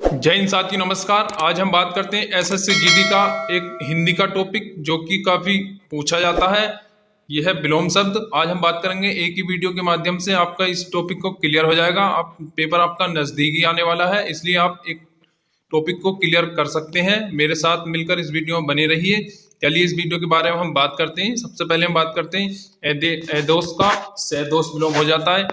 जय हिंद साथियों, नमस्कार। आज हम बात करते हैं एसएससी जीडी का एक हिंदी का टॉपिक जो कि काफी पूछा जाता है। यह है विलोम शब्द। आज हम बात करेंगे, एक ही वीडियो के माध्यम से आपका इस टॉपिक को क्लियर हो जाएगा। आप पेपर आपका नजदीक ही आने वाला है, इसलिए आप एक टॉपिक को क्लियर कर सकते हैं। मेरे साथ मिलकर इस वीडियो में बने रहिए। चलिए इस वीडियो के बारे में हम बात करते हैं। सबसे पहले हम बात करते हैं एदोस का सैदोस विलोम हो जाता है।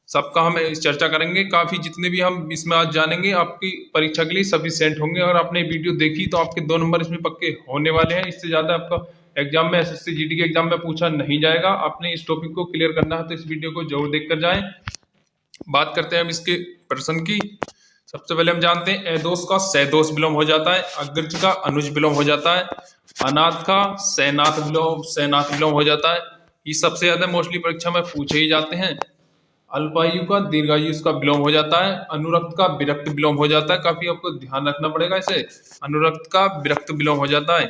सबका हम इस चर्चा करेंगे। काफी जितने भी हम इसमें आज जानेंगे आपकी परीक्षा के लिए सफिशिएंट होंगे। अगर आपने वीडियो देखी तो आपके 2 नंबर इसमें पक्के होने वाले हैं। इससे ज्यादा आपका एग्जाम में एसएससी जीडी के एग्जाम में पूछा नहीं जाएगा। आपने इस टॉपिक को क्लियर करना है तो इस वीडियो को जरूर देखकर जाएं। बात करते हैं हम इसके प्रश्न की। सबसे पहले हम जानते हैं एदोस का सैदोस विलोम हो जाता है। अग्रज का अनुज विलोम हो जाता है। अनाथ का सैनाथ विलोम हो जाता है। ये सबसे ज्यादा मोस्टली परीक्षा में पूछे ही जाते हैं। अल्पायु का दीर्घायु इसका विलोम हो जाता है। अनुरक्त का विरक्त विलोम हो जाता है। काफी आपको ध्यान रखना पड़ेगा इसे। अनुरक्त का विरक्त विलोम हो जाता है।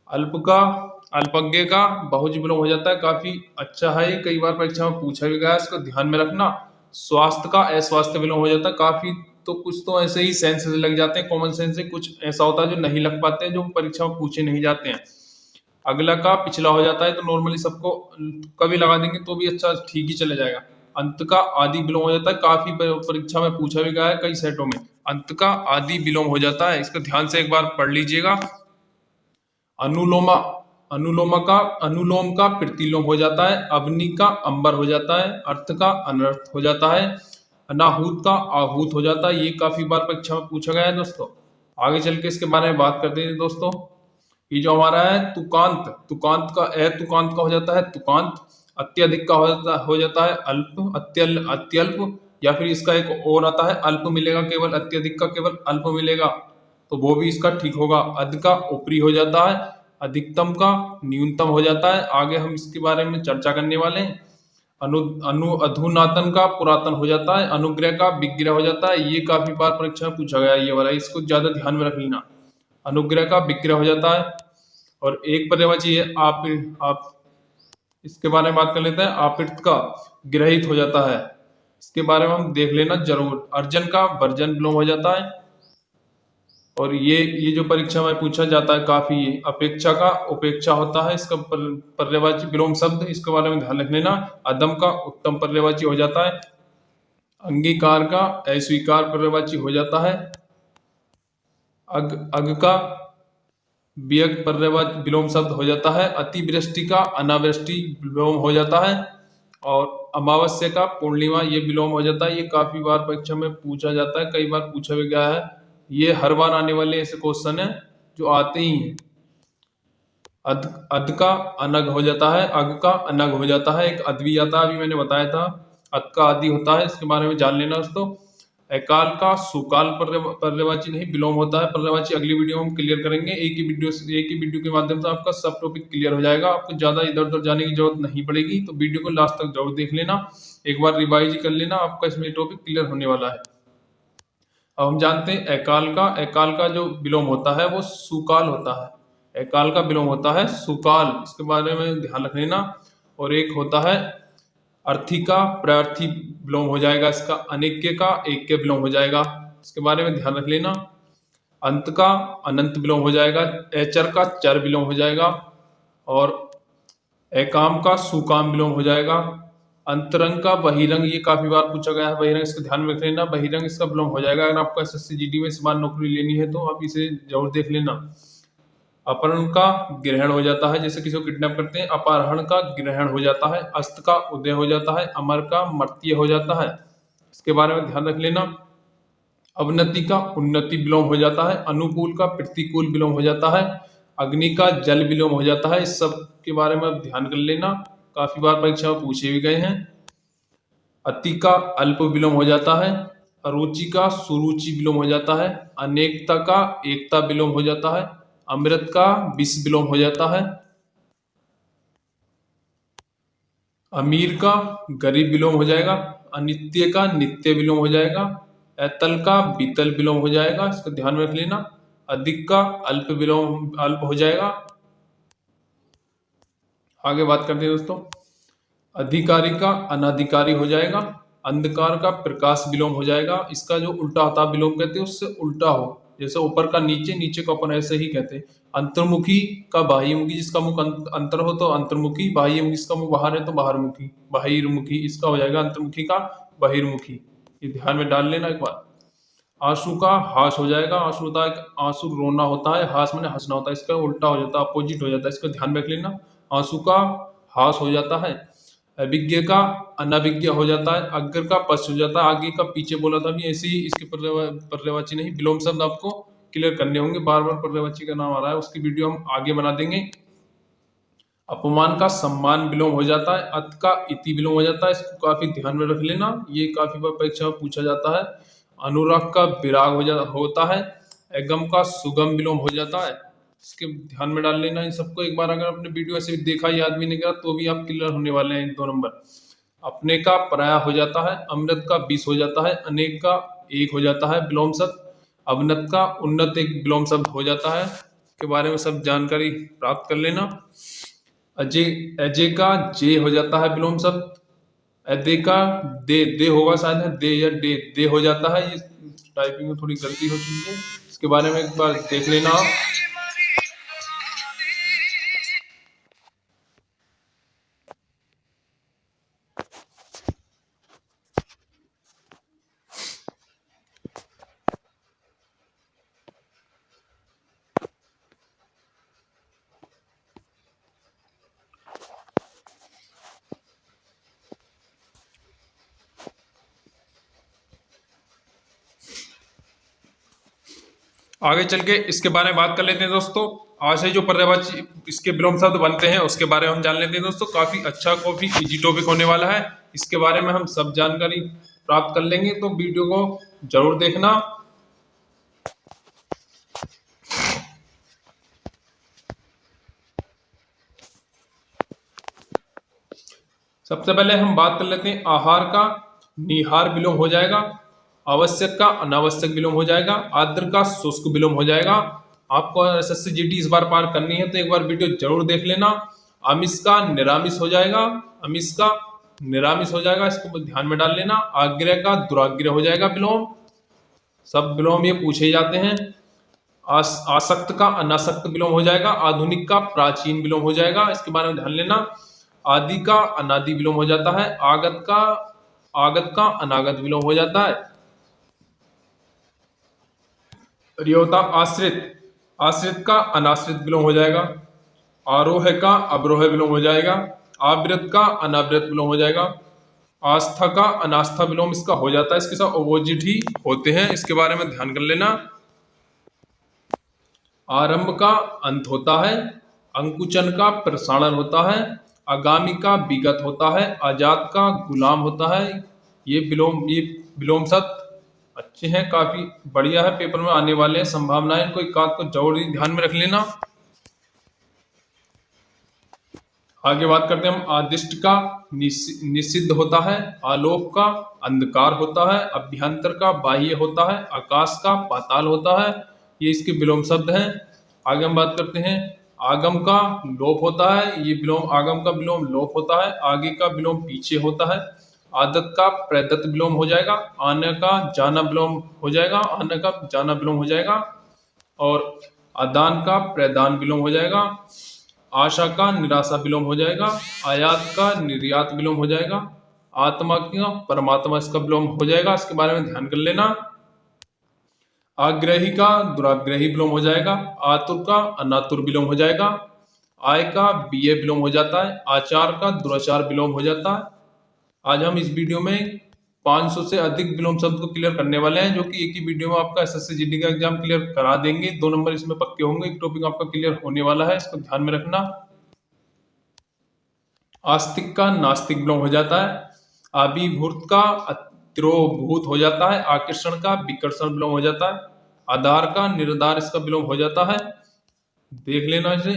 अल्प का अल्पज्ञ का बहुज विलोम हो जाता है। काफी अच्छा है, कई बार परीक्षा में पूछा भी गया है, इसको ध्यान में रखना। स्वास्थ्य का अस्वास्थ्य विलोम हो जाता है। काफी तो कुछ तो ऐसे ही सेंस से लग जाते हैं, कॉमन सेंस से। कुछ ऐसा होता है जो नहीं लग पाते हैं, जो परीक्षा में पूछे नहीं जाते हैं। अगला का पिछला हो जाता है, तो नॉर्मली सबको कभी लगा देंगे तो भी अच्छा ठीक ही चले जाएगा। अंत का आदि विलोम हो जाता है। काफी परीक्षा में पूछा भी गया है कई सेटों में। अंत का आदि विलोम हो जाता है, इसको ध्यान से एक बार पढ़ लीजिएगा। अनुलोमा अनुलोम का प्रतिलोम हो जाता है। अग्नि का अंबर हो जाता है। अर्थ का अनर्थ हो जाता है। अनाहूत का आहूत हो जाता है। ये काफी बार परीक्षा में पूछा गया है दोस्तों। आगे चल के इसके बारे में बात करते हैं दोस्तों। ये जो हमारा है तुकांत का हो जाता है तुकांत। अत्यधिक का हो जाता है अल्प, अत्यल्प, या फिर इसका एक और आता है अल्प मिलेगा केवल, अत्यधिक का केवल अल्प मिलेगा, तो वो भी इसका ठीक होगा। अध का ऊपरी हो जाता है। अधिकतम का न्यूनतम हो जाता है। आगे हम इसके बारे में चर्चा करने वाले हैं। अधुनातन का पुरातन हो जाता है। अनुग्रह का विग्रह हो जाता है। ये काफी बार परीक्षा में पूछा गया है ये वाला, इसको ज्यादा ध्यान में रख लेना। अनुग्रह का विग्रह हो जाता है। और एक पर्यायवाची है आप इसके बारे में बात कर लेते हैं। आपित का ग्रहित हो जाता है, इसके बारे में हम देख लेना जरूर। अर्जन का वर्जन विलोम हो जाता है। और ये जो परीक्षा में पूछा जाता है काफी, अपेक्षा का उपेक्षा होता है, इसका पर्यायवाची विलोम शब्द, इसके बारे में ध्यान रख लेना। अदम का उत्तम पर्यायवाची हो जाता है। अंगीकार का अस्वीकार पर्यायवाची हो जाता है। अग का वियक पर्यायवाची विलोम शब्द हो जाता है। अतिवृष्टि का अनावृष्टि विलोम हो जाता है। और अमावस्या का पूर्णिमा ये विलोम हो जाता है। ये काफी बार परीक्षा में पूछा जाता है, कई बार पूछा भी गया है। ये हर बार आने वाले ऐसे क्वेश्चन है जो आते ही हैं। अध का अनग हो जाता है। अग का अनग हो जाता है। एक अद भी आता है, अभी मैंने बताया था। अद का आदि होता है, इसके बारे में जान लेना दोस्तों। अकाल का सुकाल पर्यायवाची नहीं विलोम होता है। पर्यायवाची अगली वीडियो में हम क्लियर करेंगे। एक ही वीडियो के माध्यम से आपका सब टॉपिक क्लियर हो जाएगा। आपको ज्यादा इधर उधर जाने की जरूरत नहीं पड़ेगी, तो वीडियो को लास्ट तक जरूर देख लेना, एक बार रिवाइज कर लेना, आपका इसमें टॉपिक क्लियर होने वाला है। अब हम जानते हैं अकाल का जो विलोम होता है वो सुकाल होता है। अकाल का विलोम होता है सुकाल, इसके बारे में ध्यान रख लेना। और एक होता है अर्थी का प्रार्थी विलोम हो जाएगा। इसका अनेक्य का एक विलोम हो जाएगा, इसके बारे में ध्यान रख लेना। अंत का अनंत विलोम हो जाएगा। एचर का चर विलोम हो जाएगा। और एकाम का सुकाम विलोम हो जाएगा। अंतरंग का बहिरंग, ये काफी बार पूछा गया है बहिरंग, इसका ध्यान में रख लेना। बहिरंग इसका विलोम हो जाएगा। अगर आपको एसएससी जीडी में इस बार नौकरी लेनी है तो आप इसे जरूर देख लेना। अपहरण का ग्रहण हो जाता है, जैसे किसी को किडनैप करते हैं, अपहरण का ग्रहण हो जाता है। अस्त का उदय हो जाता है। अमर का मर्त्य हो जाता है, इसके बारे में ध्यान रख लेना। अवनति का उन्नति विलोम हो जाता है। अनुकूल का प्रतिकूल विलोम हो जाता है। अग्नि का जल विलोम हो जाता है। इस सब के बारे में ध्यान कर लेना, काफी बार परीक्षा में पूछे भी गए हैं। अति का अल्प विलोम हो जाता है। अरुचि का सुरुचि विलोम हो जाता है। अनेकता का एकता विलोम हो जाता है। अमृत का विष विलोम हो जाता है। अमीर का गरीब विलोम हो जाएगा। अनित्य का नित्य विलोम हो जाएगा। अतल का बीतल विलोम हो जाएगा, इसका ध्यान में रख लेना। अधिक का अल्प विलोम अल्प हो जाएगा। आगे बात करते हैं दोस्तों। अधिकारी का अनाधिकारी हो जाएगा। अंधकार का प्रकाश विलोम हो जाएगा। इसका जो उल्टा होता है विलोम कहते हैं, उससे उल्टा हो, जैसे ऊपर का नीचे, नीचे का ऊपर, ऐसे ही कहते हैं। अंतर्मुखी का बाह्यमुखी, जिसका मुख अंतर हो तो अंतर्मुखी, बाह्यमुखी जिसका मुख बाहर है तो बाहरमुखी, बहिर्मुखी, इसका हो जाएगा अंतर्मुखी का बहिर्मुखी। ये ध्यान में डाल लेना एक बार। आंसू का हास हो जाएगा। आंसू होता है, आंसू रोना होता है, हास मैंने हंसना होता है, इसका उल्टा हो जाता है, अपोजिट हो जाता है, इसका ध्यान रख लेना। आंसू का हास हो जाता है। अभिज्ञ का अनभिज्ञ हो जाता है। अग्र का पश्च हो जाता है, आगे का पीछे बोला था, भी ऐसे ही इसके पर्यायवाची नहीं, विलोम शब्द आपको क्लियर करने होंगे। बार बार पर्यायवाची का नाम आ रहा है, उसकी वीडियो हम आगे बना देंगे। अपमान का सम्मान विलोम हो जाता है। अत का इति विलोम हो जाता है, इसको काफी ध्यान में रख लेना, ये काफी बार परीक्षा में पूछा जाता है। अनुराग का विराग होता है। एगम का सुगम विलोम हो जाता है, इसके ध्यान में डाल लेना। इन सबको एक बार अगर अपने वीडियो ऐसे भी देखा ही आदमी ने कहा तो भी आप क्लियर होने वाले हैं 2 नंबर। अपने का पराया हो जाता है। अमृत का विष हो जाता है। अनेक का एक हो जाता है विलोम शब्द। अवनत का उन्नत एक विलोम शब्द हो जाता है, के बारे में सब जानकारी प्राप्त कर लेना। अजय अजय का जे हो जाता है विलोम शब्द। अदे का दे होगा शायद, है दे या दे हो जाता है। ये टाइपिंग में थोड़ी गलती हो चुकी है, इसके बारे में एक बार देख लेना आप। आगे चल के इसके बारे में बात कर लेते हैं दोस्तों। आज से जो पर्यायवाची इसके विलोम शब्द बनते हैं उसके बारे में हम जान लेते हैं दोस्तों। काफी अच्छा, काफी इजी टॉपिक होने वाला है, इसके बारे में हम सब जानकारी प्राप्त कर लेंगे, तो वीडियो को जरूर देखना। सबसे पहले हम बात कर लेते हैं आहार का। निहार विलोम हो जाएगा। आवश्यक का अनावश्यक विलोम हो जाएगा। आर्द्र का शुष्क विलोम हो जाएगा। आपको एसएससी जीडी इस बार पार करनी है तो एक बार वीडियो जरूर देख लेना। आमिष का निरामिष हो जाएगा। आमिष का निरामिष हो जाएगा, इसको ध्यान में डाल लेना। आग्रह का दुराग्रह हो जाएगा विलोम। सब विलोम ये पूछे जाते हैं। आसक्त का अनासक्त विलोम हो जाएगा। आधुनिक का प्राचीन विलोम हो जाएगा, इसके बारे में ध्यान लेना। आदि का अनादि विलोम हो जाता है। आगत का अनागत विलोम हो जाता है। ये होता आश्रित का अनाश्रित विलोम हो जाएगा। आरोह का अवरोह विलोम हो जाएगा। आवृत का अनावृत विलोम हो जाएगा। आस्था का अनास्था विलोम इसका हो जाता है, इसके साथ अपोजिट ही होते हैं, इसके बारे में ध्यान कर लेना। आरंभ का अंत होता है। अंकुचन का प्रसारण होता है। आगामी का विगत होता है। आजाद का गुलाम होता है। ये विलोम शब्द अच्छे हैं, काफी बढ़िया है, पेपर में आने वाले हैं, संभावनाएं, इनको एक बात को जरूर ध्यान में रख लेना। आगे बात करते हैं हम। आदिष्ट का निषिद्ध होता है। आलोक का अंधकार होता है। अभ्यंतर का बाह्य होता है। आकाश का पाताल होता है। ये इसके विलोम शब्द हैं। आगे हम बात करते हैं। आगम का लोप होता है। ये विलोम, आगम का विलोम लोप होता है। आगे का विलोम पीछे होता है। आदत का प्रदत्त विलोम हो जाएगा। आने का जाना विलोम हो जाएगा। आने का जाना विलोम हो जाएगा। और आदान का प्रदान विलोम हो जाएगा। आशा का निराशा विलोम हो जाएगा। आयात का निर्यात विलोम हो जाएगा। आत्मा का परमात्मा इसका विलोम हो जाएगा, इसके बारे में ध्यान कर लेना। आग्रही का दुराग्रही विलोम हो जाएगा। आतुर का अनातुर विलोम हो जाएगा। आय का बीए विलोम हो जाता है। आचार का दुराचार विलोम हो जाता है। आज हम इस वीडियो में 500 से अधिक विलोम शब्द को क्लियर करने वाले हैं, जो कि एक ही वीडियो में आपका एसएससी जीडी का एग्जाम क्लियर करा देंगे। 2 नंबर इसमें पक्के होंगे, एक टॉपिक आपका क्लियर होने वाला है, इसको ध्यान में रखना। आस्तिक का नास्तिक विलोम हो जाता है। आविर्भूत का अतिरोभूत हो जाता है। आकर्षण का विकर्षण विलोम हो जाता है। आधार का निर्धार इसका विलोम हो जाता है, देख लेना इसे।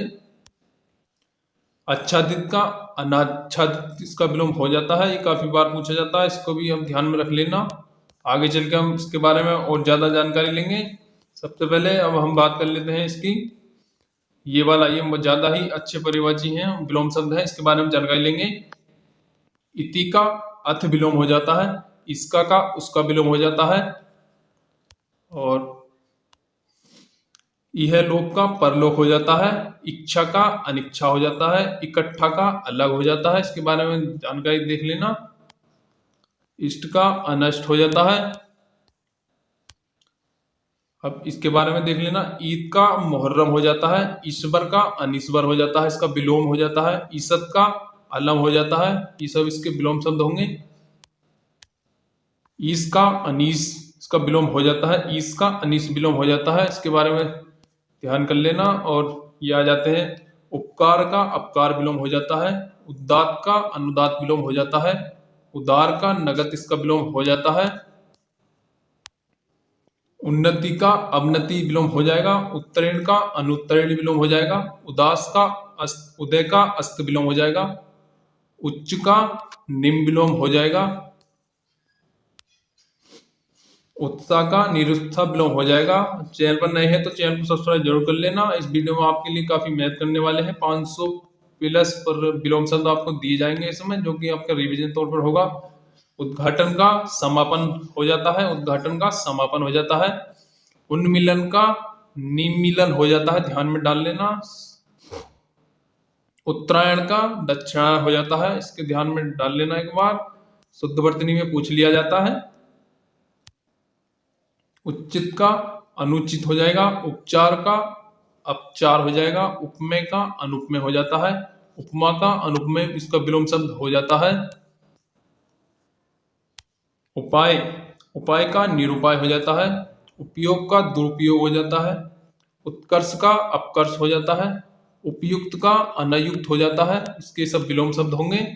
आच्छादित का अनाच्छादित इसका विलोम हो जाता है, ये काफी बार पूछा जाता है, इसको भी हम ध्यान में रख लेना। आगे चल के हम इसके बारे में और ज्यादा जानकारी लेंगे। सबसे पहले अब हम बात कर लेते हैं इसकी, ये वाला, ये ज्यादा ही अच्छे पर्यायवाची हैं, विलोम शब्द है, इसके बारे में जानकारी लेंगे। इति का अथ विलोम हो जाता है। इसका का उसका विलोम हो जाता है। और यह लोक का परलोक हो जाता है। इच्छा का अनिच्छा हो जाता है। इकट्ठा का अलग हो जाता है। इसके बारे में जानकारी देख लेना। इष्ट का अनष्ट हो जाता है। अब इसके बारे में देख लेना। ईद का मुहर्रम हो जाता है। ईश्वर का अनिश्वर हो जाता है, इसका विलोम हो जाता है। ईसत का अलम हो जाता है। ये सब इसके विलोम शब्द होंगे। ईस का अनीस, इसका विलोम हो जाता है। ईस का अनीस विलोम हो जाता है। इसके बारे में ध्यान कर लेना। और ये आ जाते हैं। उपकार का अपकार विलोम हो जाता है। उदात का अनुदात विलोम हो जाता है। उदार का नगत, इसका विलोम हो जाता है। उन्नति का अवनति विलोम हो जाएगा। उत्तरेण का अनुत्तरेण विलोम हो जाएगा। उदास का उदय का अस्त विलोम हो जाएगा। उच्च का निम्न विलोम हो जाएगा। उत्साह का निरुत्साह विलोम हो जाएगा। चैनल पर नए हैं तो चैनल को सब्सक्राइब जरूर कर लेना। इस वीडियो में आपके लिए काफी मेहनत करने वाले हैं। 500 प्लस पर विलोम शब्द आपको दिए जाएंगे इसमें, जो कि आपका रिवीजन तौर पर होगा। उद्घाटन का समापन हो जाता है। उद्घाटन का समापन हो जाता है। उन्मिलन का निमिलन हो जाता है, ध्यान में डाल लेना। उत्तरायण का दक्षिणायन हो जाता है, इसके ध्यान में डाल लेना एक बार। शुद्ध वर्तनी में पूछ लिया जाता है। उचित का अनुचित हो जाएगा। उपचार का अपचार हो जाएगा। उपमेय का अनुपमेय हो जाता है। उपमा का अनुपमेय, इसका विलोम शब्द हो जाता है। उपाय, उपाय का निरुपाय हो जाता है। उपयोग का दुरुपयोग हो जाता है। उत्कर्ष का अपकर्ष हो जाता है। उपयुक्त का अनयुक्त हो जाता है, इसके सब विलोम शब्द होंगे।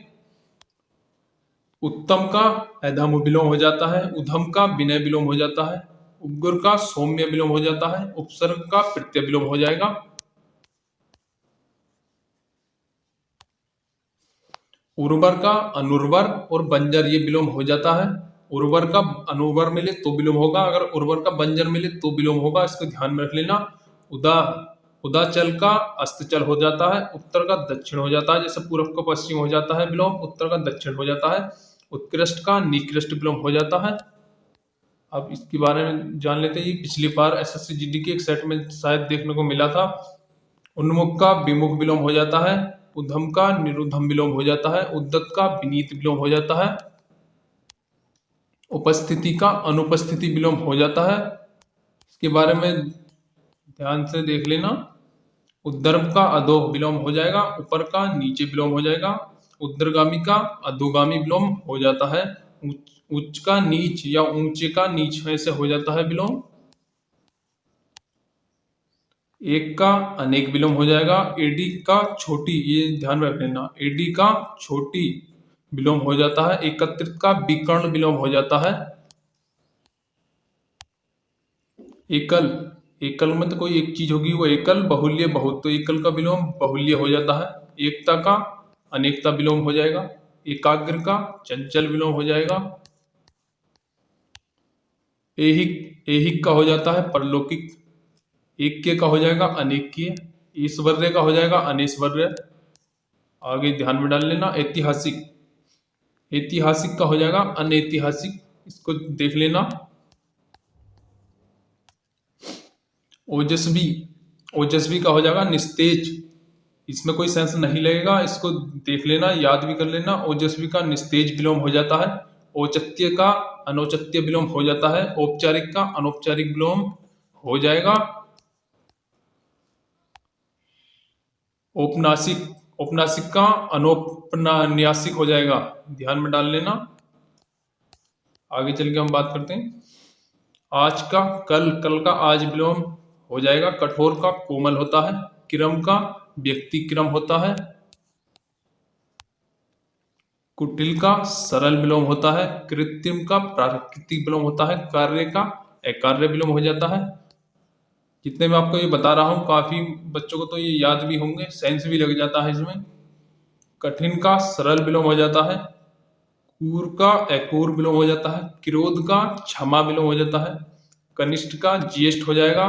उत्तम का अधम विलोम हो जाता है। उधम का विनय विलोम हो जाता है। उग्र का सौम्य विलोम हो जाता है। उपसर्ग का प्रत्यय विलोम हो जाएगा। उर्वर का अनुर्वर और बंजर, ये विलोम हो जाता है। उर्वर का अनुर्वर मिले तो विलोम होगा, अगर उर्वर का बंजर मिले तो विलोम होगा, इसको ध्यान में रख लेना। उदाचल का अस्ताचल हो जाता है। उत्तर का दक्षिण हो जाता है, जैसे पूर्व का पश्चिम हो जाता है विलोम, उत्तर का दक्षिण हो जाता है। उत्कृष्ट का निकृष्ट विलोम हो जाता है। अब इसके बारे में जान लेते हैं। ये पिछली बार एसएससी जीडी के एक सेट में शायद देखने को मिला था। उन्मुख का विमुख विलोम हो जाता है। उद्धम का निरुद्धम विलोम हो जाता है। उद्दत का विनीत विलोम हो जाता है। उपस्थिति का अनुपस्थिति विलोम हो जाता है, इसके बारे में ध्यान से देख लेना। उद्धर्व का अधोह विलोम हो जाएगा। ऊपर का नीचे विलोम हो जाएगा। उद्धरगामी का अधोगामी विलोम हो जाता है। उच्च का नीच या ऊंचे का नीच ऐसे हो जाता है विलोम। एक का अनेक विलोम हो जाएगा। एडी का छोटी, ये ध्यान रख लेना, एडी का छोटी विलोम हो जाता है। एकत्रित का विकर्ण विलोम हो जाता है। एकल, एकल में तो कोई एक चीज होगी, वो एकल। बहुल्य बहुत, तो एकल का विलोम बहुल्य हो जाता है। एकता का अनेकता विलोम हो जाएगा। एकाग्र का चंचल विलोम हो जाएगा। ऐहिक, ऐहिक का हो जाता है परलौकिक। ऐक्य का हो जाएगा अनेक्य। ईश्वर्य का हो जाएगा अनेश्वर्य। आगे ध्यान में डाल लेना। ऐतिहासिक, ऐतिहासिक का हो जाएगा अनैतिहासिक, इसको देख लेना। ओजस्वी, ओजस्वी का हो जाएगा निस्तेज, इसमें कोई सेंस नहीं लगेगा, इसको देख लेना, याद भी कर लेना। ओजस्वी का निस्तेज विलोम हो जाता है। औचित्य का अनौचित्य विलोम हो जाता है। औपचारिक का अनौपचारिक विलोम हो जाएगा। औपनासिक, औपनासिक का अनौपन्यासिक हो जाएगा, ध्यान में डाल लेना। आगे चल के हम बात करते हैं। आज का कल, कल का आज विलोम हो जाएगा। कठोर का कोमल होता है। क्रम का व्यक्ति क्रम होता है। कुटिल का सरल विलोम होता है। कृत्रिम का प्राकृतिक विलोम होता है। कार्य का अकार्य विलोम हो जाता है। जितने मैं आपको ये बता रहा हूं, काफी बच्चों को तो ये याद भी होंगे, सेंस भी लग जाता है इसमें। कठिन का सरल विलोम हो जाता है। कूर का अकूर विलोम हो जाता है। क्रोध का क्षमा विलोम हो जाता है। कनिष्ठ का ज्येष्ठ हो जाएगा।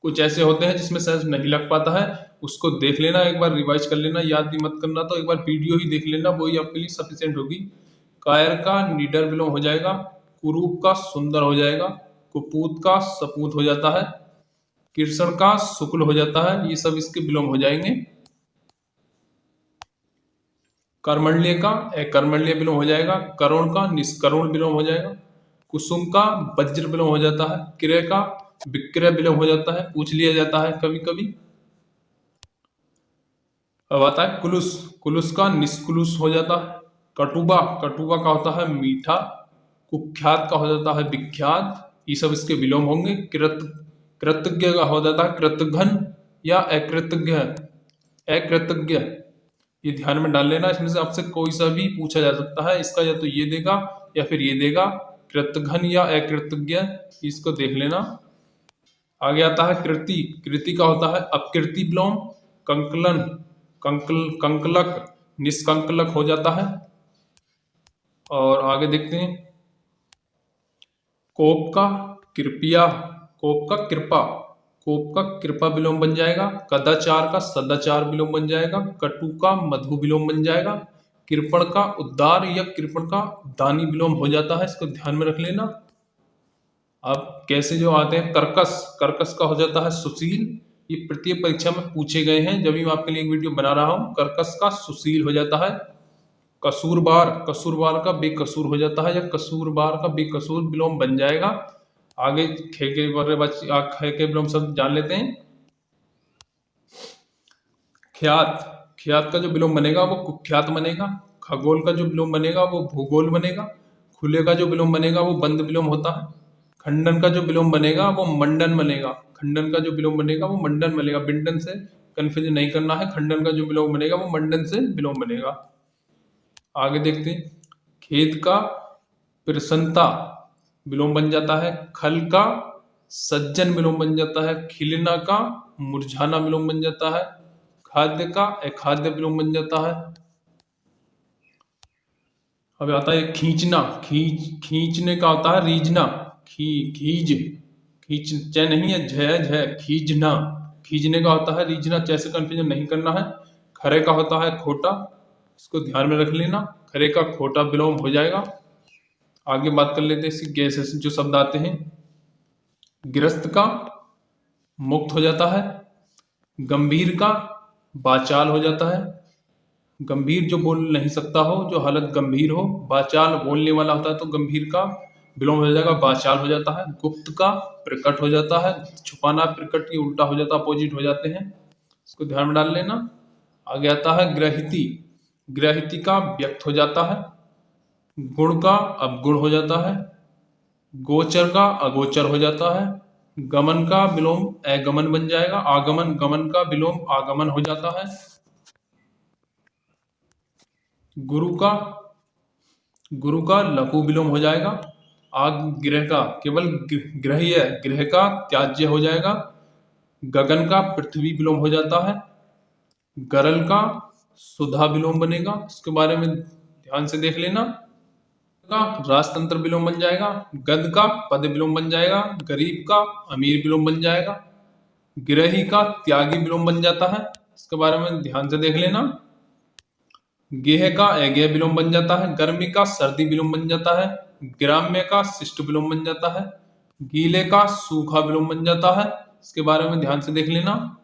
कुछ ऐसे होते हैं जिसमें सेंस नहीं लग पाता है, उसको देख लेना, एक बार रिवाइज कर लेना, याद भी मत करना तो एक बार वीडियो ही देख लेना, वही आपके लिए सफिशिएंट होगी। कायर का निडर विलोम हो जाएगा, कुरूप का सुंदर हो जाएगा, कुपूत का सपूत हो जाता है, कृष्ण का शुक्ल हो जाता है। ये सब इसके विलोम हो जाएंगे। कर्मण्य का अकर्मण्य विलोम हो जाएगा, करुण का निष्करुण विलोम हो जाएगा, कुसुम का वज्र विलोम हो जाता है, क्रय का विक्रय विलोम हो जाता है, पूछ लिया जाता है कभी कभी। अब आता है कुलुस, कुलुस का निष्कुलुस हो जाता है, कटुबा, कटुबा का होता है मीठा, कुख्यात का हो जाता है विख्यात। ये सब इसके विलोम होंगे। कृतज्ञ का हो जाता है कृतघ्न या अकृतज्ञ, अकृतज्ञ। ये ध्यान में डाल लेना, इसमें से आपसे कोई सा भी पूछा जा सकता है, इसका या तो ये देगा या फिर ये देगा, कृतघ्न या अकृतज्ञ, इसको देख लेना। आगे आता है कृति, कृति का होता है अपकृति विलोम, कंकलन, कंकलक निष्कंकलक हो जाता है। और आगे देखते हैं कोप का कृपया, कोप का कृपा, कोप का कृपा विलोम बन जाएगा, कदाचार का सदाचार विलोम बन जाएगा, कटु का मधु विलोम बन जाएगा, कृपण का उद्धार या कृपण का दानी विलोम हो जाता है, इसको ध्यान में रख लेना। अब कैसे जो आते हैं कर्कश, कर्कश का हो जाता है सुशील। ये प्रत्येक परीक्षा में पूछे गए हैं, जब भी मैं आपके लिए एक वीडियो बना रहा हूं। कर्कश का सुशील हो जाता है। कसूरबार, कसूरबार का बेकसूर हो जाता है, या कसूरबार का बेकसूर विलोम बन जाएगा। आगे खे के विलोम शब्द जान लेते हैं। ख्यात, ख्यात का जो विलोम बनेगा वो कुख्यात बनेगा। खगोल का जो विलोम बनेगा वो भूगोल बनेगा। खुले का जो विलोम बनेगा वो बंद विलोम होता है। खंडन का जो विलोम बनेगा वो मंडन बनेगा। खंडन का जो विलोम बनेगा वो मंडन बनेगा। बिंडन से कंफ्यूज नहीं करना है। खंडन का जो विलोम बनेगा वो मंडन से विलोम बनेगा। आगे देखते हैं खेत का प्रसन्नता विलोम बन जाता है। खल का सज्जन विलोम बन जाता है। खिलना का मुरझाना विलोम बन जाता है। खाद्य का अखाद्य विलोम बन जाता है। अब आता है खींचना, खींचने का होता है रीझना। खींच, खींच च नहीं है, झ खींचना, खींचने का होता है रीझना। जैसे कंफ्यूजन नहीं करना है। खरे का होता है खोटा, इसको ध्यान में रख लेना। खरे का खोटा विलोम हो जाएगा। आगे बात कर लेते हैं इसकी गैसे जो शब्द आते हैं। गिरस्त का मुक्त हो जाता है। गंभीर का बाचाल हो जाता है। गंभीर जो बोल नहीं सकता हो, जो हालत गंभीर हो। बाचाल बोलने वाला होता है तो गंभीर का विलोम हो जाएगा, बाचाल हो जाता है। गुप्त का प्रकट हो जाता है। छुपाना प्रकट की उल्टा हो जाता है, अपोजिट हो जाते हैं, इसको ध्यान में डाल लेना। आगे आता है ग्रहिति, ग्रहिति का व्यक्त हो जाता है। गुण का अवगुण हो जाता है। गोचर का अगोचर हो जाता है। गमन का विलोम अगमन बन जाएगा। आगमन, गमन का विलोम आगमन हो जाता है। गुरु का लघु विलोम हो जाएगा। आग गृह का केवल ग्रह्य, गृह का त्याज्य हो जाएगा। गगन का पृथ्वी विलोम हो जाता है। गरल का सुधा विलोम बनेगा, इसके बारे में ध्यान से देख लेना। का राजतंत्र विलोम बन जाएगा। गद का पद विलोम बन जाएगा। गरीब का अमीर विलोम बन जाएगा। गिरही का त्यागी विलोम बन जाता है, इसके बारे में ध्यान से देख लेना। गेह का अगेय विलोम बन जाता है। गर्मी का सर्दी विलोम बन जाता है। ग्राम्य का शिष्ट विलोम बन जाता है। गीले का सूखा विलोम बन जाता है, इसके बारे में ध्यान से देख लेना।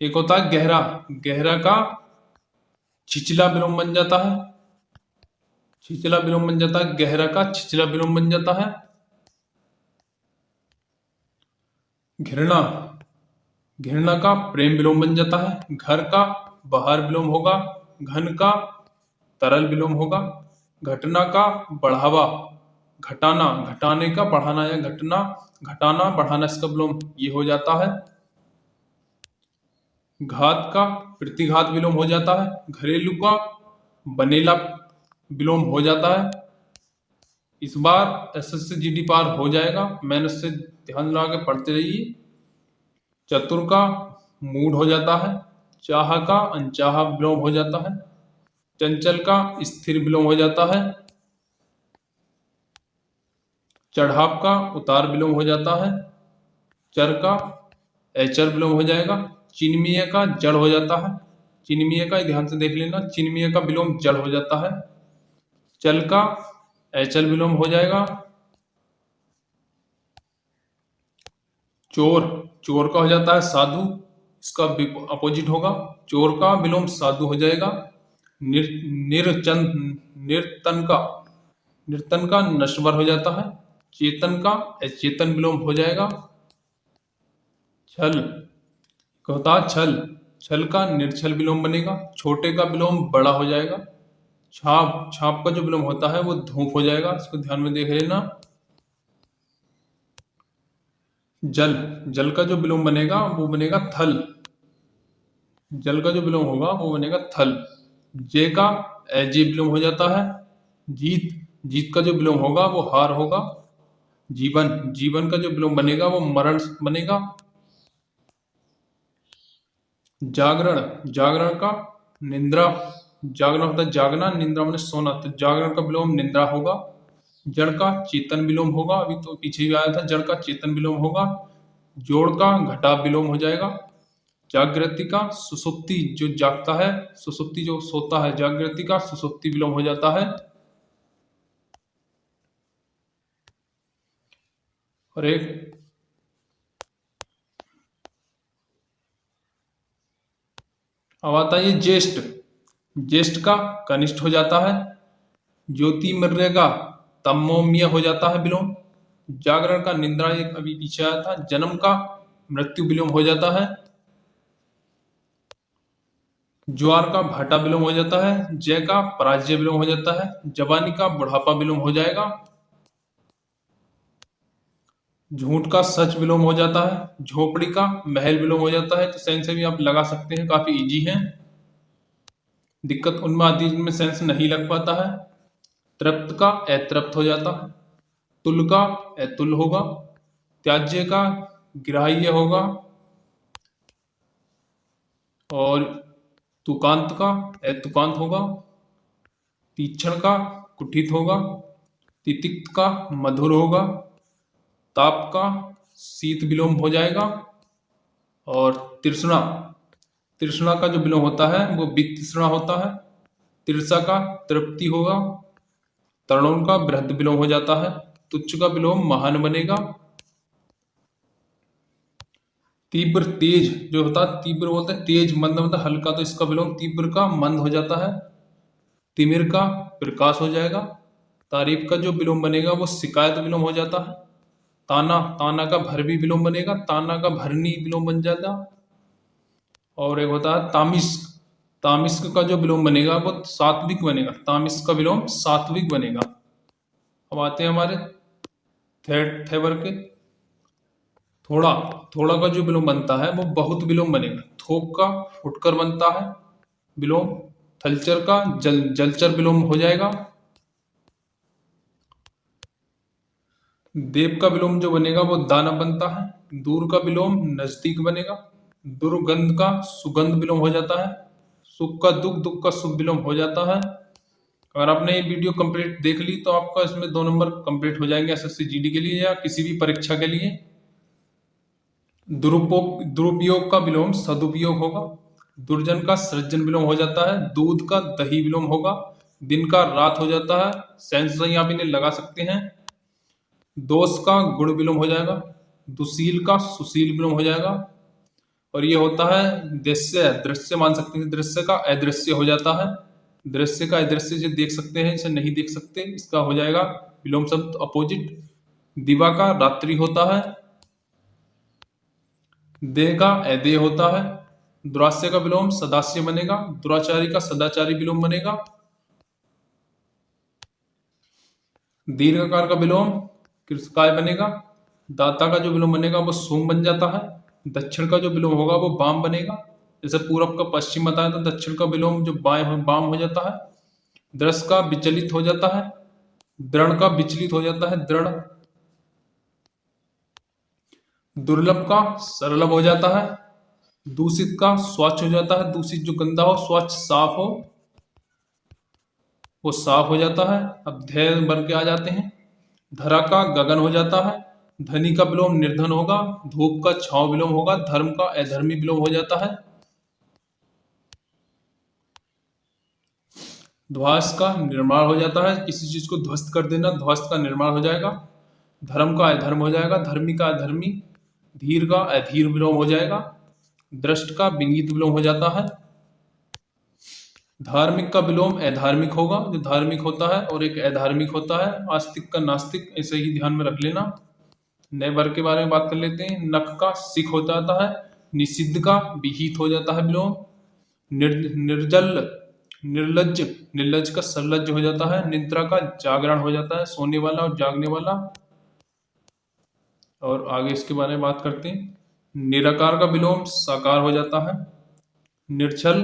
एक होता है गहरा, गहरा का छिचला विलोम बन जाता है। छिचला विलोम बन जाता है। गहरा का छिचला विलोम बन जाता है। घृणा, घृणा का प्रेम विलोम बन जाता है। घर का बाहर विलोम होगा। घन का तरल विलोम होगा। घटना का बढ़ावा, घटाना, घटाने का बढ़ाना या घटना, घटाना बढ़ाना, इसका विलोम ये हो जाता है। घात का प्रतिघात विलोम हो जाता है। घरेलू का बनेला विलोम हो जाता है। इस बार एसएससी जीडी पार हो जाएगा, मेहनत से ध्यान लगा के पढ़ते रहिए। चतुर का मूड हो जाता है। चाह का अनचाहा विलोम हो जाता है। चंचल का स्थिर विलोम हो जाता है। चढ़ाव का उतार विलोम हो जाता है। चर का अचर विलोम हो जाएगा। चिन्मीय का जड़ हो जाता है। चिन्मीय का ध्यान से देख लेना, चिन्मीय का विलोम जड़ हो जाता है। चल का एचल विलोम हो जाएगा। चोर, चोर का हो जाता है साधु, इसका अपोजिट होगा। चोर का विलोम साधु हो जाएगा। निर्तन का, निर्तन का नश्वर हो जाता है। चेतन का अचेतन विलोम हो जाएगा। छल होता है छल, छल का निर्छल विलोम बनेगा। छोटे का विलोम बड़ा हो जाएगा। छाप, छाप का जो विलोम होता है वो धूप हो जाएगा, इसको ध्यान में देख लेना। जल, जल का जो विलोम बनेगा वो बनेगा थल, जल का जो विलोम होगा वो बनेगा थल। जे का एजे विलोम हो जाता है। जीत, जीत का जो विलोम होगा वो हार होगा। जीवन, जीवन का जो विलोम बनेगा वो मरण बनेगा। जागरण, जागरण का निंद्रा, जागरण होता है जागना, निंद्रा मैंने सोना, तो जागरण का विलोम निंद्रा होगा। जड़ का चेतन विलोम होगा, अभी तो पीछे भी आया था, जड़ का चेतन विलोम होगा। जोड़ का घटा विलोम हो जाएगा। जागृति का सुसुप्ति, जो जागता है, सुसुप्ति जो सोता है, जागृति का सुसुप्ति विलोम हो जाता है। और एक अब आता है ये ज्येष्ठ, ज्येष्ठ का कनिष्ठ हो जाता है। ज्योतिर्मय का तमोमय हो जाता है विलोम। जागरण का निंद्रा, एक अभी पीछे आया था। जन्म का मृत्यु विलोम हो जाता है। ज्वार का भाटा विलोम हो जाता है। जय का पराजय विलोम हो जाता है। जवानी का बुढ़ापा विलोम हो जाएगा। झूठ का सच विलोम हो जाता है। झोपड़ी का महल विलोम हो जाता है। तो सेंस से भी आप लगा सकते हैं, काफी इजी है। दिक्कत उनमें आती है जिनमें सेंस नहीं लग पाता है। तृप्त का अतृप्त हो जाता है। तुल का अतुल होगा। त्याज्य का ग्राह्य होगा। और तुकांत का अतुकांत होगा। तीक्ष्ण का कुठित होगा। तितिक्त का मधुर होगा। ताप का शीत विलोम हो जाएगा। और तृष्णा, तृष्णा का जो विलोम होता है वो वितृष्णा होता है। तिरसा का तृप्ति होगा। तरुण का बृहद विलोम हो जाता है। तुच्छ का विलोम महान बनेगा। तीव्र, तेज जो होता है, तीव्र बोलते हैं तेज, मंद मतलब हल्का, तो इसका विलोम तीव्र का मंद हो जाता है। तिमिर का प्रकाश हो जाएगा। तारीफ का जो विलोम बनेगा वो शिकायत विलोम हो जाता है। ताना, ताना का भरवी विलोम बनेगा। ताना का भरनी विलोम बन जाता। और एक होता है तामिस्क, तामिस्क का जो विलोम बनेगा वो सात्विक बनेगा। तामिस्क का विलोम सात्विक बनेगा। अब आते हैं हमारे थेवर के। थोड़ा, थोड़ा का जो विलोम बनता है वो बहुत विलोम बनेगा। थोक का फुटकर बनता है विलोम। थलचर का जलचर विलोम हो जाएगा। देव का विलोम जो बनेगा वो दानव बनता है। दूर का विलोम नजदीक बनेगा। दुर्गंध का सुगंध विलोम हो जाता है। सुख का दुख, दुख का सुख विलोम हो जाता है। अगर आपने ये वीडियो कंप्लीट देख ली तो आपका इसमें 2 नंबर कंप्लीट हो जाएंगे एसएससी जीडी के लिए या किसी भी परीक्षा के लिए। दुरुपयोग का विलोम सदुपयोग होगा। दुर्जन का सृजन विलोम हो जाता है। दूध का दही विलोम होगा। दिन का रात हो जाता है। सेंस यहाँ पे लगा सकते हैं। दोष का गुण विलोम हो जाएगा। दुशील का सुशील विलोम हो जाएगा। और ये होता है दृश्य, दृश्य मान सकते हैं। दृश्य का अदृश्य हो जाता है। दृश्य का अदृश्य जो देख सकते हैं इसे नहीं देख सकते, इसका हो जाएगा विलोम शब्द अपोजिट। दिवा का रात्रि होता है। देह का अदेह होता है। दुरास्य का विलोम सदास्य बनेगा। दुराचारी का सदाचारी विलोम बनेगा। दीर्घकार का विलोम कृषकाय बनेगा। दाता का जो विलोम बनेगा वो सोम बन जाता है। दक्षिण का जो विलोम होगा वो वाम बनेगा। जैसे पूरब का पश्चिम बताया तो दक्षिण का विलोम जो वाम हो जाता है। दृश्य का विचलित हो जाता है। दृढ़ का विचलित हो जाता है दृढ़। दुर्लभ का सरलभ हो जाता है। दूषित का स्वच्छ हो जाता है। दूषित जो गंदा हो, स्वच्छ साफ हो, वो साफ हो जाता है। अब ध्यय बन के आ जाते हैं। धरा का गगन हो जाता है। धनी का विलोम निर्धन होगा। धूप का छांव विलोम होगा। धर्म का अधर्मी विलोम हो जाता है। ध्वस्त का निर्माण हो जाता है, किसी चीज को ध्वस्त कर देना, ध्वस्त का निर्माण हो जाएगा। धर्म का अधर्म हो जाएगा, धर्मी का अधर्मी। धीर का अधीर विलोम हो जाएगा। दृष्ट का विनीत विलोम हो जाता है। धार्मिक का विलोम अधार्मिक होगा, जो धार्मिक होता है, और एक अधार्मिक होता है। आस्तिक का नास्तिक, ऐसे ही ध्यान में रख लेना। नए वर्ग के बारे में बात कर लेते हैं। नख का सिख हो जाता है। निषिद्ध का विहित हो जाता है विलोम। निर्जल निर्लज्ज, निर्लज्ज का सरलज्ज हो जाता है। निद्रा का जागरण हो जाता है, सोने वाला और जागने वाला। और आगे इसके बारे में बात करते हैं। निराकार का विलोम साकार हो जाता है। निर्छल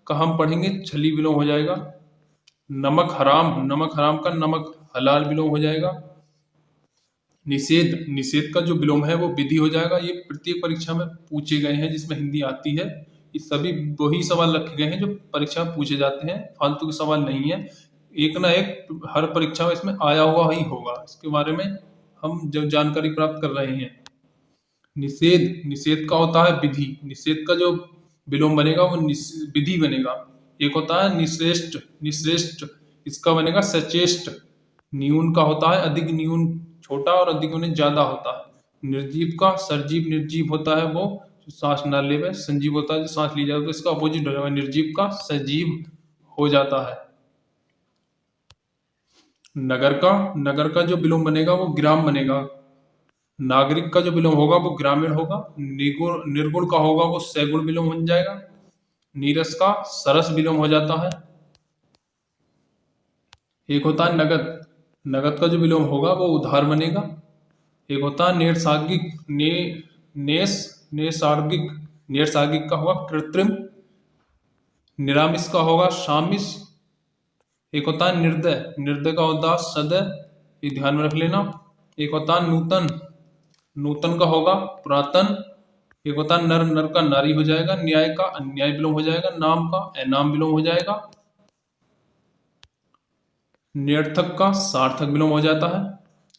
का हम पढ़ेंगे छली विलोम हो जाएगा। नमक हराम, नमक हराम का नमक हलाल विलोम हो जाएगा। निषेध, निषेध का जो विलोम है वो विधि हो जाएगा। ये प्रत्येक परीक्षा में पूछे गए हैं जिसमें हिंदी आती है। ये सभी वही सवाल रखे गए हैं जो परीक्षा में पूछे जाते हैं, फालतू के सवाल नहीं है। एक ना एक हर परीक्षा में इसमें आया हुआ ही होगा। इसके बारे में हम जो जानकारी प्राप्त कर रहे हैं। निषेध, निषेध का होता है विधि। निषेध का जो विलोम बनेगा वो विधि बनेगा। एक होता है निश्रेष्ट, निश्रेष्ट इसका बनेगा सचेष्ट। न्यून का होता है अधिक, न्यून छोटा और अधिक उन्हें ज्यादा होता है। निर्जीव का सरजीव, निर्जीव होता है वो जो सांस न ले वह। संजीव होता है जो सांस ली जाए, तो इसका अपोजिट हो जाएगा। निर्जीव का सजीव हो जाता है। नगर का, नगर का जो विलोम बनेगा वो ग्राम बनेगा। नागरिक का जो विलोम होगा वो ग्रामीण होगा। निर्गुण, निर्गुण का होगा वो सैगुण विलोम बन जाएगा। नीरस का सरस विलोम हो जाता है। एक होता है नगद, नगद का जो विलोम होगा वो उधार बनेगा। एक होता है नेर्सागिक, नेसार्गिक, नेर्सागिक का होगा कृत्रिम। निरामिष का होगा शामिश। एक होता है निर्दय, निर्दय का होता है सदय, ये ध्यान में रख लेना। एक होता है नूतन, नूतन का होगा पुरातन। एक होता है नर, नर का नारी हो जाएगा। न्याय का अन्याय विलोम हो जाएगा। नाम का अनाम विलोम हो जाएगा। निरर्थक का सार्थक विलोम हो जाता है।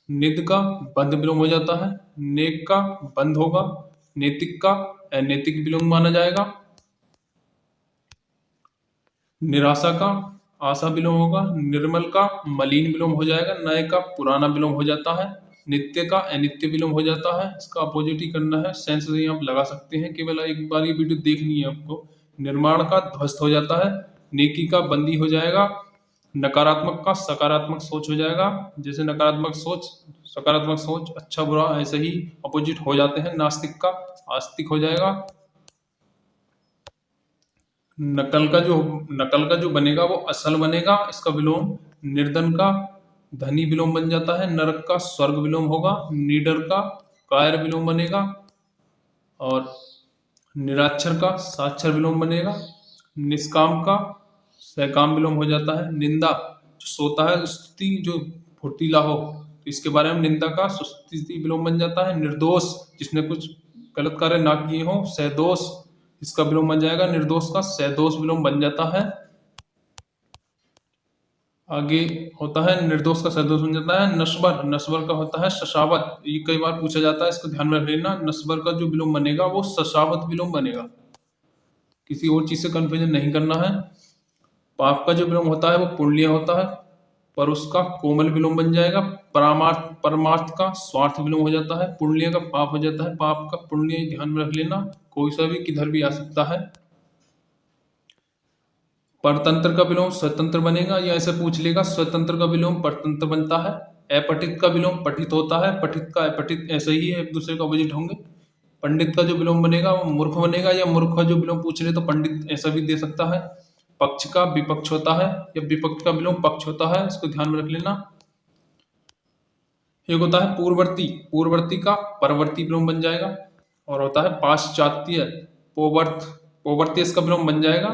निध का बंध विलोम हो जाता है। नेक का बंध होगा। नैतिक का अनैतिक विलोम माना जाएगा। निराशा का आशा विलोम होगा। निर्मल का मलिन विलोम हो जाएगा। नए का पुराना विलोम हो जाता है। नित्य का अनित्य विलोम हो जाता है। इसका अपोजिट ही करना है। सेंस से आप लगा सकते हैं, केवल एक बार ये वीडियो देखनी है आपको। निर्माण का ध्वस्त हो जाता है। नेकी का बंदी हो जाएगा। नकारात्मक का सकारात्मक सोच हो जाएगा। जैसे नकारात्मक सोच, सकारात्मक सोच, अच्छा बुरा ऐसे ही अपोजिट हो जाते हैं। नास्तिक का आस्तिक हो जाएगा। नकल का जो बनेगा वो असल बनेगा। इसका विलोम निर्धन का धनी विलोम बन जाता है। नरक का स्वर्ग विलोम होगा। निडर का कायर विलोम बनेगा। और निराक्षर का साक्षर विलोम बनेगा। निष्काम का सहकाम विलोम हो जाता है। निंदा जो सोता है, स्तुति जो फुर्तीला हो, तो इसके बारे में निंदा का सुस्ति विलोम बन जाता है। निर्दोष जिसने कुछ गलत कार्य ना किए हो, सैदोष इसका विलोम बन जाएगा। निर्दोष का सैदोष विलोम बन जाता है। आगे होता है निर्दोष का सैदोष बन जाता है। नश्वर, नश्वर का होता है शशावत। ये कई बार पूछा जाता है, इसको ध्यान में रख लेना। नश्वर का जो विलोम बनेगा वो शशावत विलोम बनेगा। किसी और चीज से कंफ्यूजन नहीं करना है। पाप का जो विलोम होता है वो पुण्य होता है, पर उसका कोमल विलोम बन जाएगा। परमार्थ का स्वार्थ विलोम हो जाता है। पुण्य का पाप हो जाता है। पाप का पुण्य ध्यान में रख लेना, कोई सा भी किधर भी आ सकता है। परतंत्र का विलोम स्वतंत्र बनेगा, या ऐसे पूछ लेगा स्वतंत्र का विलोम परतंत्र बनता है। अपठित का विलोम पठित होता है। पठित का अपठित ऐसे ही है, एक दूसरे का अपोजिट होंगे। पंडित का जो विलोम बनेगा वो मूर्ख बनेगा, या मूर्ख का जो विलोम पूछ ले तो पंडित ऐसा भी दे सकता है। पक्ष का विपक्ष होता है, या विपक्ष का विलोम पक्ष होता है, इसको ध्यान में रख लेना। एक होता है पूर्ववर्ती, पूर्ववर्ती का परवर्ती विलोम बन जाएगा। और होता है पाश्चात्य, पोवर्थ, पोवर्ती इसका विलोम बन जाएगा।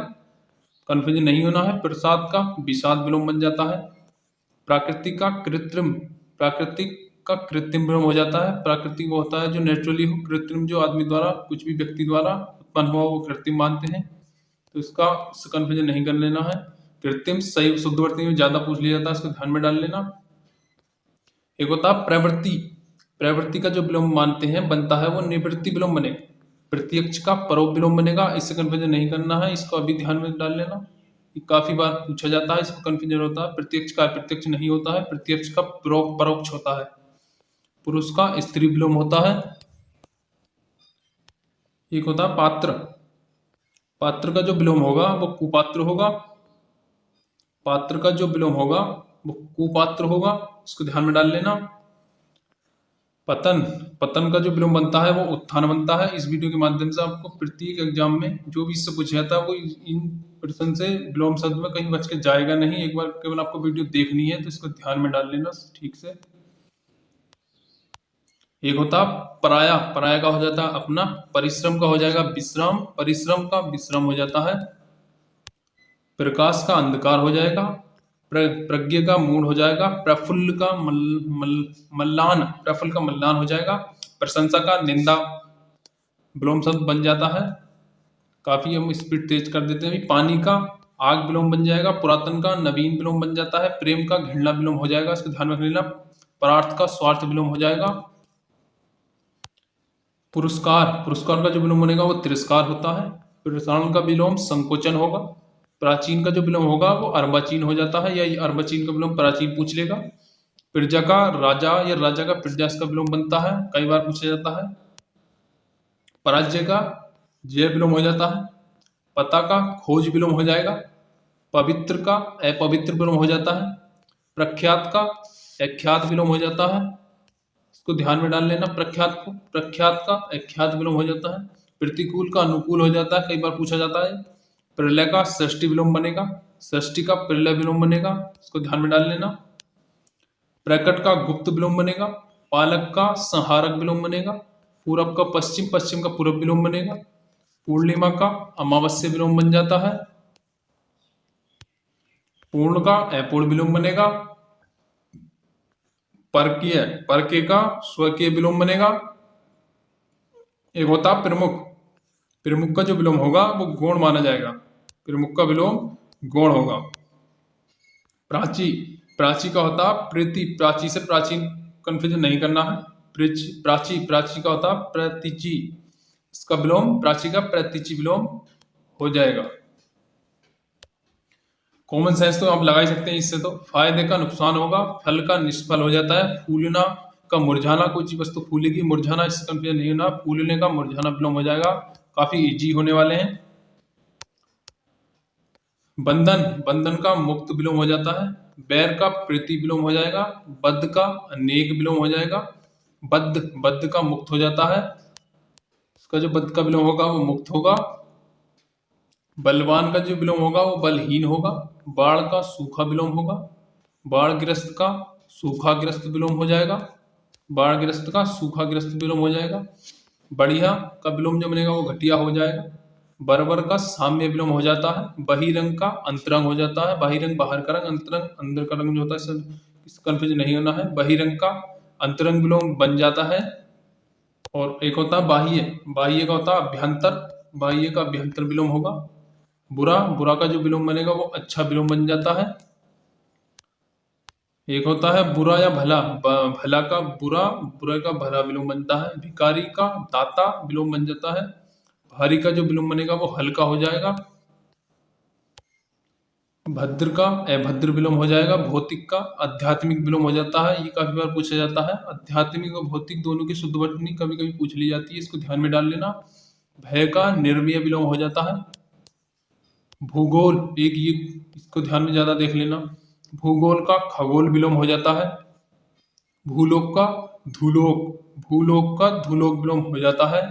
कंफ्यूजन नहीं होना है। प्रसाद का विषाद विलोम बन जाता है। प्राकृतिक का कृत्रिम, प्राकृतिक का कृत्रिम विलोम हो जाता है। प्राकृतिक वो होता है जो नेचुरली हो। कृत्रिम जो आदमी द्वारा, कुछ भी व्यक्ति द्वारा उत्पन्न हुआ वो कृत्रिम मानते हैं, तो इसका कंफ्यूजन नहीं कर लेना है। कृत्रिम सही शुद्धवर्ती में ज्यादा पूछ लिया जाता है, इसको ध्यान में डाल लेना। एक होता है प्रवृत्ति, प्रवृत्ति का जो विलोम मानते हैं बनता है वो निवृत्ति विलोम बनेगा। प्रत्यक्ष का परोप विलोम बनेगा, इससे कंफ्यूजन नहीं करना है, इसको अभी ध्यान में डाल लेना। ये काफी बार पूछा जाता है, इसमें कंफ्यूजन होता है। प्रत्यक्ष का अप्रत्यक्ष नहीं होता है, प्रत्यक्ष का परोक्ष होता है। पुरुष का स्त्री विलोम होता है। एक होता है पात्र। पात्र का जो विलोम होगा वो कुपात्र होगा। पात्र का जो विलोम होगा वो कुपात्र होगा, इसको ध्यान में डाल लेना। पतन, पतन का जो विलोम बनता है वो उत्थान बनता है। इस वीडियो के माध्यम से आपको प्रत्येक एग्जाम में जो भी इससे पूछा जाता है वो इन प्रश्न से विलोम शब्द में कहीं बच के जाएगा नहीं। एक बार केवल आपको वीडियो देखनी है तो इसको ध्यान में डाल लेना ठीक से। एक होता पराया, पराया का हो जाता है अपना। परिश्रम का हो जाएगा विश्राम, परिश्रम का विश्राम हो जाता है। प्रकाश का अंधकार हो जाएगा। प्रज्ञ का मूड हो जाएगा। प्रफुल्ल का मल्लान, प्रफुल्ल का मल्लान हो जाएगा। प्रशंसा का निंदा विलोम शब्द बन जाता है। काफी हम स्पीड तेज कर देते हैं। अभी पानी का आग विलोम बन जाएगा। पुरातन का नवीन विलोम बन जाता है। प्रेम का घृणा विलोम हो जाएगा, इसको ध्यान में रख लेना। परार्थ का स्वार्थ विलोम हो जाएगा। पुरस्कार, पुरस्कार का जो विलोम बनेगा वो तिरस्कार होता है। प्रसारण का विलोम संकोचन होगा। प्राचीन का जो विलोम होगा वो अर्वाचीन हो जाता है, या अर्वाचीन का विलोम प्राचीन पूछ लेगा। प्रजा का राजा या राजा का प्रजा, इसका विलोम बनता है, कई बार पूछा जाता है। पराजय का जय विलोम हो जाता है। पता का खोज विलोम हो जाएगा। पवित्र का अपवित्र विलोम हो जाता है। प्रख्यात का अख्यात विलोम हो जाता है, इसको ध्यान में डाल लेना। प्रख्यात को, प्रख्यात का अख्यात विलोम हो जाता है। प्रतिकूल का अनुकूल हो जाता है, कई बार पूछा जाता है। प्रलय का षष्ठी विलोम बनेगा। षष्ठी का प्रलय विलोम बनेगा, इसको ध्यान में डाल लेना। प्रकट का गुप्त विलोम बनेगा। पालक का संहारक विलोम बनेगा। पूरब का पश्चिम, पश्चिम का पूरब विलोम बनेगा। पूर्णिमा का अमावस्या विलोम बन जाता है। पूर्ण का अपूर्ण विलोम बनेगा। परकीय, परके का स्वकीय विलोम बनेगा। एक होता प्रमुख, प्रमुख का जो विलोम होगा वो गौण माना जाएगा। प्रमुख का विलोम गौण होगा। प्राची, प्राची का होता प्रीति, प्राची से प्राचीन कंफ्यूजन नहीं करना है। प्राची, प्राची का होता प्रतीची, इसका विलोम प्राची का प्रतीची विलोम हो जाएगा। कॉमन सेंस तो आप लगा ही सकते हैं इससे। तो फायदे का नुकसान होगा। फल का निष्फल हो जाता है। फूलना का मुरझाना, कोई चीज वस्तु फूलेगी, मुरझाना, इससे कंफ्यूजन नहीं होना। फूलने का मुरझाना विलोम हो जाएगा। काफी इजी होने वाले हैं। बंधन, बंधन का मुक्त विलोम हो जाता है। बैर का प्रीति विलोम हो जाएगा। बद्ध का अनेक विलोम हो जाएगा। बद्ध, बद्ध का मुक्त हो जाता है, इसका जो बद्ध का विलोम होगा वो मुक्त होगा। बलवान का जो विलोम होगा वो बलहीन होगा। बाढ़ का सूखा विलोम होगा। बाढ़ग्रस्त का सूखाग्रस्त विलोम हो जाएगा। बाढ़ग्रस्त का सूखाग्रस्त विलोम हो जाएगा। बढ़िया का विलोम जो बनेगा वो घटिया हो जाएगा। बर्बर का साम्य विलोम हो जाता है। बहिरंग का अंतरंग हो जाता है। बहिरंग बाहर का रंग, अंतरंग अंदर का रंग जो होता है, इस कंफ्यूजन नहीं होना है। बहिरंग का अंतरंग विलोम बन जाता है। और एक होता है बाह्य, बाह्य का होता है अभ्यंतर, बाह्य का अभ्यंतर विलोम होगा। बुरा, बुरा का जो विलोम बनेगा वो अच्छा विलोम बन जाता है। एक होता है बुरा या भला, भला का बुरा, बुरा का भला विलोम बनता है। भिखारी का दाता विलोम बन जाता है। भारी का जो विलोम बनेगा वो हल्का हो जाएगा। भद्र का अभद्र विलोम हो जाएगा। भौतिक का आध्यात्मिक विलोम हो जाता है, ये काफी बार पूछा जाता है। आध्यात्मिक और भौतिक दोनों की शुद्ध वर्तनी कभी कभी पूछ ली जाती है, इसको ध्यान में डाल लेना। भय का निर्वय विलोम हो जाता है। भूगोल, एक ये इसको ध्यान में ज्यादा देख लेना। भूगोल का खगोल विलोम हो जाता है। भूलोक का धूलोक, भूलोक का धूलोक विलोम हो जाता है।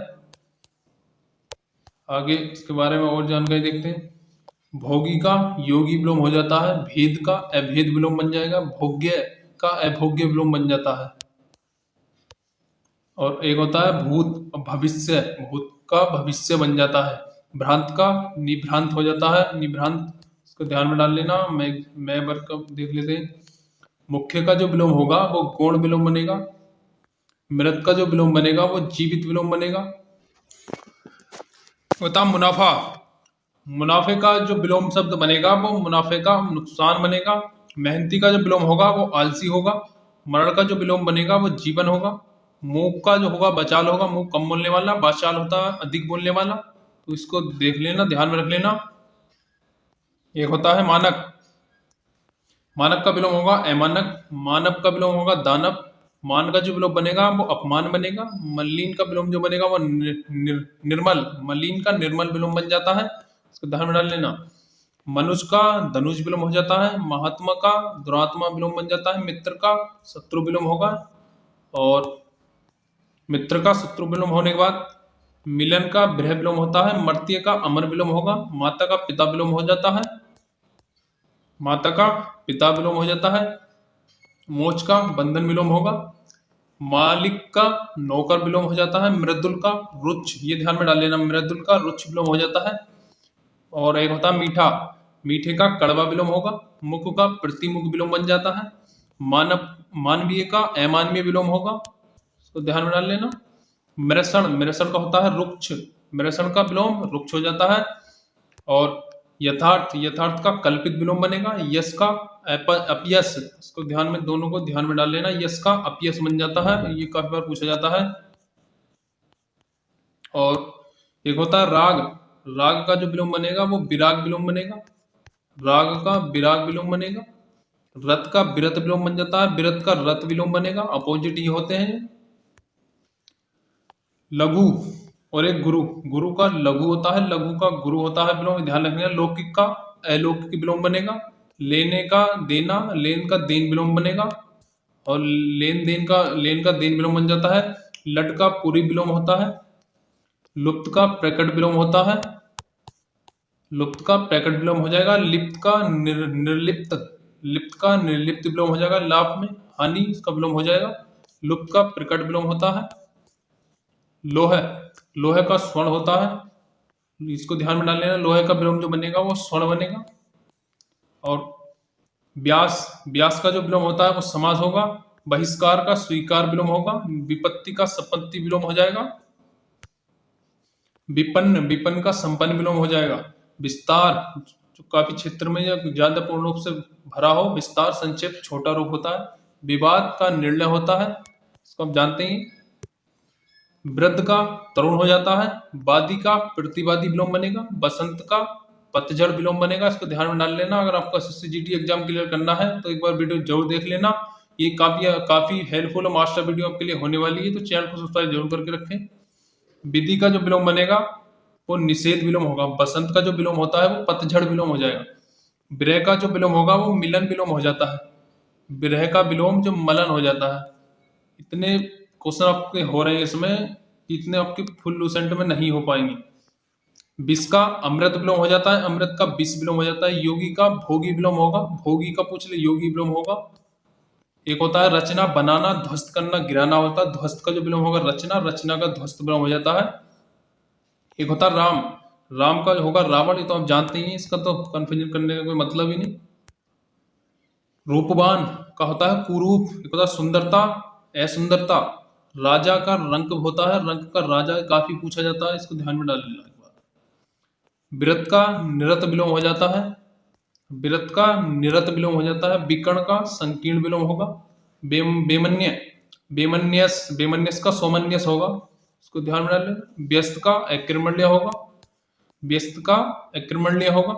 आगे इसके बारे में और जानकारी देखते हैं। भोगी का योगी विलोम हो जाता है। भेद का अभेद विलोम बन जाएगा। भोग्य का अभोग्य विलोम बन जाता है। और एक होता है भूत और भविष्य, भूत का भविष्य बन जाता है। भ्रांत का निभ्रांत हो जाता है। निभ्रांत, इसको ध्यान में डाल लेना। मैं वर्ग का देख लेते हैं। मुख्य का जो विलोम होगा वो गौण विलोम बनेगा। मृत का जो विलोम बनेगा वो जीवित विलोम बनेगा। बता मुनाफा, मुनाफे का जो विलोम शब्द बनेगा वो मुनाफे का नुकसान बनेगा। मेहनती का जो विलोम होगा वो आलसी होगा। मरण का जो विलोम बनेगा वो जीवन होगा। मूक का जो होगा बचाल होगा। मूक कम बोलने वाला, बाचाल होता है अधिक बोलने वाला। तो इसको देख लेना, ध्यान में रख लेना। एक होता है मानक, मानक का विलोम होगा अमानक, मानव का विलोम होगा दानव, मान का जो विलोम बनेगा वो अपमान बनेगा, मलिन का विलोम जो बनेगा वो निर्मल, मलिन का निर्मल विलोम बन जाता है, इसको ध्यान में डाल लेना। मनुज का धनुष विलोम हो जाता है, महात्मा का दुरात्मा विलोम बन जाता है, मित्र का शत्रु विलोम होगा, और मित्र का शत्रु विलोम होने के बाद मिलन का ब्रह विलोम होता है, मर्त्य का अमर विलोम होगा, माता का पिता विलोम हो जाता है, माता का पिता विलोम हो जाता है, मोच का बंधन विलोम होगा, मालिक का नौकर विलोम हो जाता है, मृदुल का रुच्छ, ये ध्यान में डाल लेना, मृदुल का रुच्छ विलोम हो जाता है, और एक होता है मीठा, मीठे का कड़वा विलोम होगा, मुख का प्रतिमुख विलोम बन जाता है, मानव मानवीय का अमानवीय विलोम होगा, इसको ध्यान में डाल लेना। मृषण, मृषण का होता है रुक्ष, मृषण का विलोम रुक्ष हो जाता है, और यथार्थ, यथार्थ का कल्पित विलोम बनेगा, यश का अपयश, इसको ध्यान में, दोनों को ध्यान में डाल लेना, यश का अपयश बन जाता है, ये काफी बार पूछा जाता है। और एक होता है राग, राग का जो विलोम बनेगा वो विराग विलोम बनेगा, राग का विराग विलोम बनेगा, रथ का विरत विलोम बन जाता है, विरत का रथ विलोम बनेगा, अपोजिट ये होते हैं। लघु और एक गुरु, गुरु का लघु होता है, लघु का गुरु होता है विलोम, ध्यान रखना। लौकिक का अलौकिक विलोम बनेगा, लेने का देना, लेन का देन विलोम बनेगा, और लेन का देन विलोम बन जाता है। लट का पूरी विलोम होता है, लुप्त का प्रकट विलोम होता है, लुप्त का प्रकट विलोम हो जाएगा, लिप्त का निर्लिप्त, लिप्त का निर्लिप्त विलोम हो जाएगा, लाभ में हानि, इसका विलोम हो जाएगा, लुप्त का प्रकट विलोम होता है। लोह, लोहे का स्वर्ण होता है, इसको ध्यान में डाल लेना, लोहे का विलोम जो बनेगा वो स्वर्ण बनेगा। और व्यास, व्यास का जो विलोम होता है वो समास होगा, बहिष्कार का स्वीकार विलोम होगा, विपत्ति का संपत्ति विलोम हो जाएगा, विपन्न, विपन्न का संपन्न विलोम हो जाएगा, विस्तार जो काफी क्षेत्र में या ज्यादा पूर्ण रूप से भरा हो, विस्तार संक्षेप छोटा रूप होता है, विवाद का निर्णय होता है, इसको आप जानते हैं। वृद्ध का तरुण हो जाता है, वादी का प्रतिवादी विलोम बनेगा, बसंत का पतझड़ विलोम बनेगा, इसको ध्यान में डाल लेना। अगर आपको एसएससी जीडी एग्जाम क्लियर करना है तो एक बार वीडियो जरूर देख लेना, ये काफी हेल्पफुल और मास्टर वीडियो आपके लिए होने वाली है, तो चैनल को सब्सक्राइब जरूर करके रखें। विधि का जो विलोम बनेगा वो निषेध विलोम होगा, बसंत का जो विलोम होता है वो पतझड़ विलोम हो जाएगा, विरह का जो विलोम होगा वो मिलन विलोम हो जाता है, विरह का विलोम जो मलन हो जाता है। इतने क्वेश्चन आपके हो रहे हैं इसमें, इतने आपके फुल लूसेंट में नहीं हो पाएंगे। विष का अमृत विलोम हो जाता है, अमृत का विष विलोम हो जाता है, योगी का भोगी विलोम होगा, भोगी का पूछ ले योगी विलोम होगा। एक होता है रचना, बनाना, ध्वस्त करना, गिराना होता है, ध्वस्त का जो विलोम होगा रचना, रचना का ध्वस्त विलोम हो जाता है। एक होता है राम, राम का होगा रावण, ये तो आप जानते ही हैं, इसका तो कंफ्यूजन करने का कोई मतलब ही नहीं। रूपवान का होता है कुरूप, एक होता है सुंदरता, असुंदरता, राजा का रंक होता है, रंक का राजा काफी पूछा जाता है, इसको ध्यान में डाल लेना। विरत का निरत विलोम हो जाता है, विरत का निरत विलोम हो जाता है, विकर्ण का संकीर्ण विलोम होगा, बेमन्य, बेमन्यस, बेमन्यस का सोमन्यस होगा, इसको ध्यान में डाल लेना। व्यस्त का अकृमण्य होगा, व्यस्त का अकृमण्य होगा,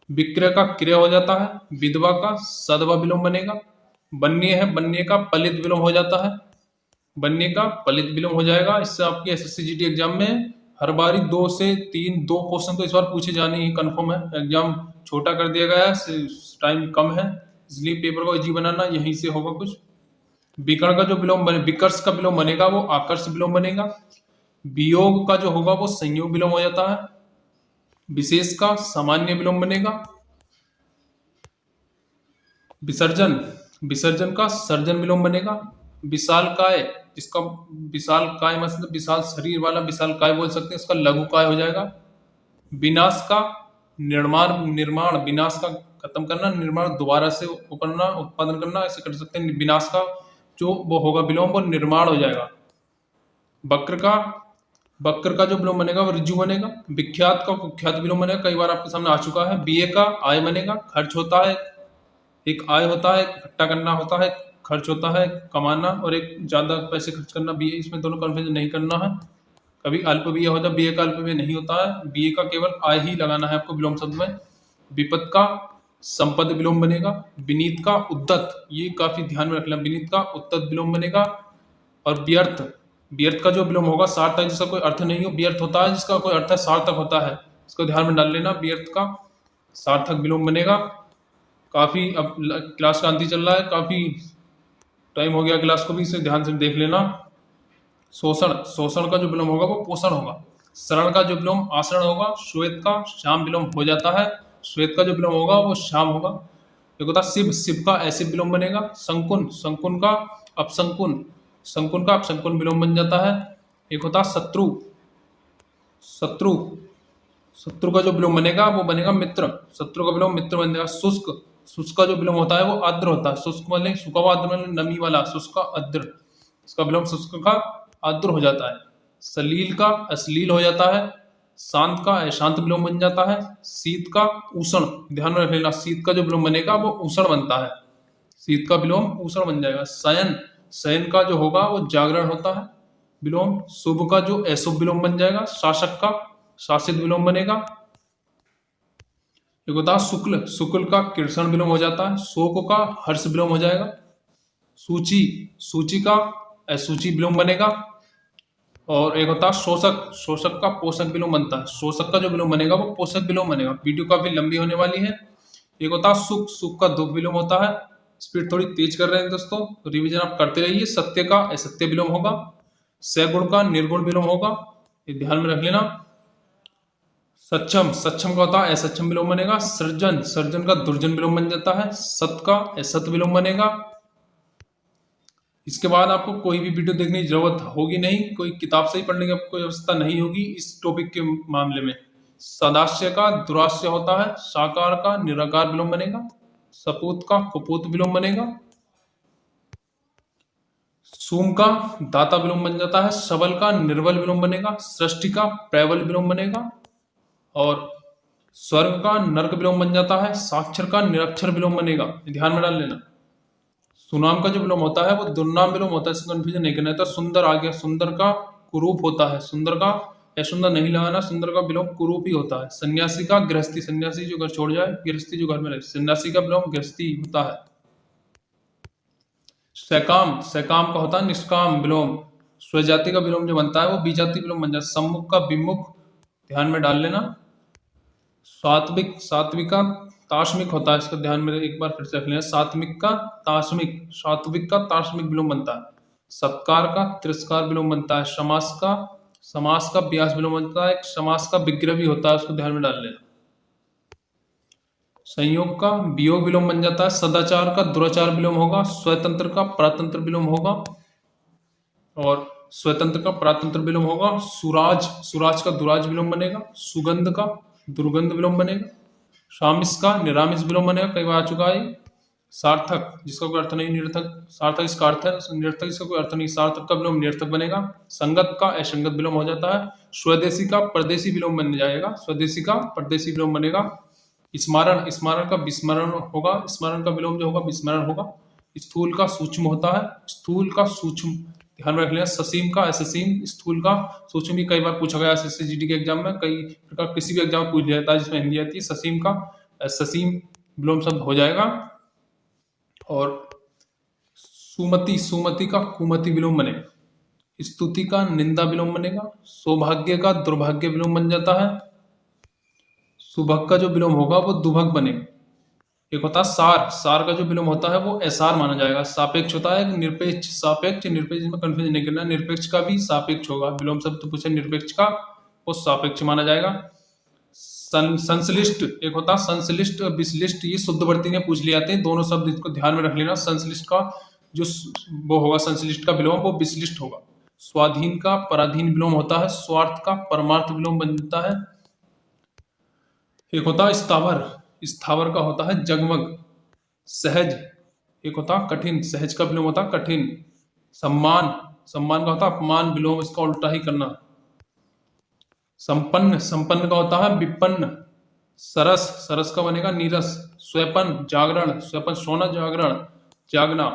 विक्रय का क्रिय हो जाता है, विधवा का सदवा विलोम बनेगा, बन्य है, बन्य का पलित विलोम हो जाता है, बनने का पलित विलोम हो जाएगा। इससे आपके एसएससी जीडी एग्जाम में हर बारी 2 से 3 2 क्वेश्चन तो इस बार पूछे जाने ही कंफर्म है। एग्जाम छोटा कर दिया गया है, टाइम कम है, इसलिए पेपर को इजी बनाना, यहीं से होगा कुछ। विकर्ण का जो विलोम बने, विकर्ष का विलोम बनेगा वो आकर्ष विलोम बनेगा, वियोग का जो होगा वो संयोग विलोम हो जाता है, विशेष का सामान्य विलोम बनेगा, विसर्जन, विसर्जन का सर्जन विलोम बनेगा, विशाल काय, इसका विशाल काय मतलब विशाल शरीर वाला विशाल काय बोल सकते हैं, इसका लघु काय हो जाएगा। विनाश का निर्माण, निर्माण विनाश का खत्म करना, निर्माण दोबारा से करना, उत्पादन करना, ऐसे कर सकते हैं। विनाश का जो वो होगा विलोम वो निर्माण हो जाएगा। वक्र का जो विलोम बनेगा वो ऋजु बनेगा, विख्यात का कुख्यात विलोम बनेगा, कई बार आपके सामने आ चुका है। बीए का आय बनेगा, खर्च होता है, एक आय होता है, इकट्ठा करना होता है, खर्च होता है कमाना, और एक ज्यादा पैसे खर्च करना बीए, इसमें दोनों कंफ्यूजन नहीं करना है। कभी अल्प बीए होता है, बीए का अल्प बीए नहीं होता है, बीए का केवल आय ही लगाना है आपको विलोम शब्द में। विपद का संपद विलोम बनेगा। विनीत का उद्दत, ये काफी ध्यान में रखना, विनीत का उद्दत विलोम बनेगा। और व्यर्थ, व्यर्थ का जो विलोम होगा सार्थक, जिसका कोई अर्थ नहीं हो, व्यर्थ होता है जिसका कोई अर्थ सार्थक होता है, इसको ध्यान में डाल लेना। व्यर्थ का सार्थक विलोम बनेगा। काफी अब क्लास का अंत ही चल रहा है, काफी टाइम हो गया क्लास को भी, इसे ध्यान से देख लेना। शोषण, शोषण का जो विलोम होगा वो पोषण होगा। शरण का जो विलोम आचरण होगा। श्वेत का श्याम विलोम हो जाता है, श्वेत का जो विलोम होगा वो श्याम होगा। एक होता शिव, शिव का ऐसे विलोम बनेगा। शंकुन, शंकुन का अपशंकुन, शंकुन का अपशंकुन विलोम बन जाता है। एक होता शत्रु, शत्रु, शत्रु का जो विलोम बनेगा वो बनेगा मित्र, शत्रु का विलोम मित्र बन जाएगा। शुष्क, शुष्क का जो विलोम होता है वो आर्द्र होता है। शुष्क मतलब सूखा हुआ, आर्द्र मतलब नमी वाला, शुष्क आर्द्र, इसका विलोम शुष्क का आर्द्र हो जाता है। सलील का अश्लील हो जाता है। शांत का अशांत विलोम बन जाता है। शीत का उष्ण, ध्यान में रख लेना, शीत का जो विलोम बनेगा वो उष्ण बनता है, शीत का विलोम उष्ण बन जाएगा। शयन, शयन का जो होगा वो जागरण होता है विलोम। शुभ का जो अशुभ विलोम बन जाएगा। शासक का शासित विलोम बनेगा। एक होता है शुक्ल, शुक्ल का कृष्ण विलोम हो जाता है। शोक का हर्ष विलोम हो जाएगा। सूची, सूची का असूची विलोम बनेगा। और एक होता है शोषक, शोषक का पोषक विलोम बनता है, शोषक का जो विलोम बनेगा वो पोषक विलोम बनेगा। वीडियो काफी लंबी होने वाली है। एक होता है सुख, सुख का दुख विलोम होता है। स्पीड थोड़ी तेज कर रहे हैं दोस्तों, रिवीजन आप करते रहिए। सत्य का असत्य विलोम होगा। सगुण का निर्गुण विलोम होगा, ये ध्यान में रख लेना। सक्षम, सक्षम का होता है असक्षम विलोम बनेगा। सृजन, सर्जन का दुर्जन विलोम बन जाता है। सत का असत विलोम बनेगा। इसके बाद आपको कोई भी वीडियो देखने की जरूरत होगी नहीं, कोई किताब से ही पढ़ने की आपको व्यवस्था नहीं होगी इस टॉपिक के मामले में। सदास्य का दुरास्य होता है। साकार का निराकार विलोम बनेगा। सपूत का कुपूत विलोम बनेगा। सूम का दाता विलोम बन जाता है। सबल का निर्बल विलोम बनेगा। सृष्टि का प्रबल विलोम बनेगा। और स्वर्ग का नर्क विलोम बन जाता है। साक्षर का निरक्षर विलोम बनेगा, ध्यान में डाल लेना। सुनाम का जो विलोम होता है वो दुर्नाम विलोम होता है, इसको कंफ्यूजन नहीं करना है। तो सुंदर आ गया, सुंदर का कुरूप होता है। सुंदर का या सुंदर नहीं लगाना, सुंदर का विलोम कुरूप ही होता है। सन्यासी का गृहस्थी, सन्यासी जो घर छोड़ जाए, गृहस्थी जो घर में रहे, सन्यासी का विलोम गृहस्थी होता है। सैकाम, सैकाम का होता है निष्काम विलोम। स्वजाति का विलोम जो बनता है वो बीजाति विलोम बन जाता है। सम्मुख का विमुख, ध्यान में डाल लेना। सात्विक, सात्विक का ताश्मिक होता है, इसका ध्यान में एक बार फिर से रख लेना। सात्विक का ताश्मिक, सात्विक का ताश्मिक विलोम बनता है। सत्कार का तिरस्कार विलोम बनता है। समास का, समास का व्यास विलोम बनता है। एक समास का विग्रह भी होता है, उसको ध्यान में डाल लेना। संयोग का वियोग विलोम बन जाता है। सदाचार का दुराचार विलोम होगा। स्वतंत्र का प्रातंत्र विलोम होगा। और स्वतंत्र का प्रातंत्र विलोम होगा। सुराज, सुराज का दुराज विलोम बनेगा। सुगंध का दुर्गंध विलोम बनेगा। शामिस का निरामिस विलोम बनेगा, कई बार आ चुका है। सार्थक, जिसका कोई अर्थ नहीं, निरर्थक, सार्थक इसका अर्थ है, निरर्थक इसका कोई अर्थ नहीं, सार्थक का विलोम निरर्थक बनेगा। संगत का असंगत विलोम हो जाता है। स्वदेशी का परदेशी विलोम बन जाएगा, स्वदेशी का परदेशी विलोम बनेगा। स्मारण, स्मारण का विस्मरण होगा, स्मरण का विलोम जो होगा विस्मरण होगा। स्थूल का सूक्ष्म होता है, स्थूल का सूक्ष्म, ध्यान में रख लेना। ससीम का अससीम, स्थूल का सूक्ष्म भी कई बार पूछा गया एसएससी जीडी के एग्जाम में, कई प्रकार किसी भी एग्जाम में पूछ जाता है जिसमें हिंदी आती है। ससीम का ससीम विलोम शब्द हो जाएगा। और सुमति, सुमति का कुमति विलोम बनेगा। स्तुति का निंदा विलोम बनेगा। सौभाग्य का दुर्भाग्य विलोम बन जाता है। सुभग का जो विलोम होगा वो दुभग बनेगा। एक होता है सार, सार का जो विलोम होता है वो असार माना जाएगा। सापेक्ष होता है निरपेक्ष, सापेक्ष निरपेक्ष में कंफ्यूजन नहीं करना, निरपेक्ष का भी सापेक्ष होगा। विलोम शब्द तो पूछे निरपेक्ष का, वो सापेक्ष माना जाएगा। संश्लिष्ट, एक होता है संश्लिष्ट, विश्लिष्ट, ये शुद्धवर्ती ने पूछ लिया थे, दोनों शब्द इसको ध्यान में रख लेना। संश्लिष्ट का जो वो होगा, संश्लिष्ट का विलोम वो विश्लिष्ट होगा। स्वाधीन का पराधीन विलोम होता है। स्वार्थ का परमार्थ विलोम बनता है। एक होता है स्थावर, स्थावर का होता है जगमग। सहज, एक होता है कठिन, सहज का विलोम होता है कठिन। सम्मान, सम्मान का होता है अपमान, विलोम इसका उल्टा ही करना। संपन्न, संपन्न का होता है विपन्न। सरस, सरस का बनेगा नीरस। स्वपन, जागरण, स्वपन सोना, जागरण जागना।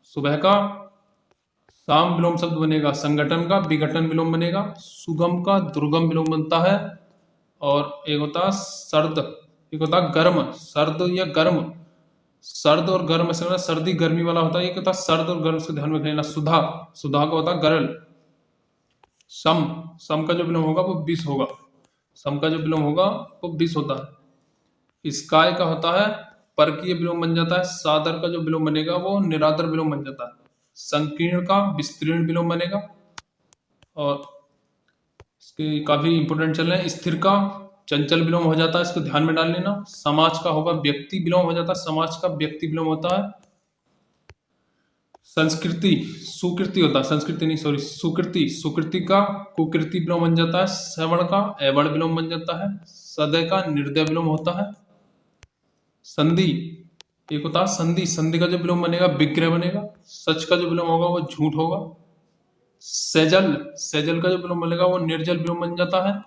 सुबह का शाम विलोम शब्द बनेगा। संगठन का विघटन विलोम बनेगा। सुगम का दुर्गम विलोम बनता है। और एक होता है सर्द, एक होता है गर्म, सर्द या गर्म, सर्द और गर्म से ना सर्दी गर्मी वाला होता है। एक होता है सर्द और गर्म से ध्यान में रखना। सुधा, सुधा का होता है गरल। सम, सम का जो विलोम होगा वो विष होगा, सम का जो विलोम होगा वो विष होता है। स्काय का होता है परकीय विलोम बन जाता है। सादर का जो विलोम बनेगा वो निरादर विलोम बन जाता है। संकीर्ण का विस्तीर्ण विलोम बनेगा। और इसके काफी इंपोर्टेंट चल रहे हैं। स्थिर का चंचल विलोम हो जाता है, इसको ध्यान में डाल लेना। समाज का होगा व्यक्ति विलोम हो जाता है, समाज का व्यक्ति विलोम होता है। संस्कृति, सुकृति होता है, संस्कृति नहीं सॉरी सुकृति, सुकृति का कुकृति विलोम बन जाता है। श्रवण का एवण विलोम बन जाता है। सदय का निर्दय विलोम होता है। संधि, एक होता है संधि, संधि का जो विलोम बनेगा विग्रह बनेगा। सच का जो विलोम होगा वो झूठ होगा। सेजल, सेजल का जो विलोम बनेगा वो निर्जल विलोम बन जाता है।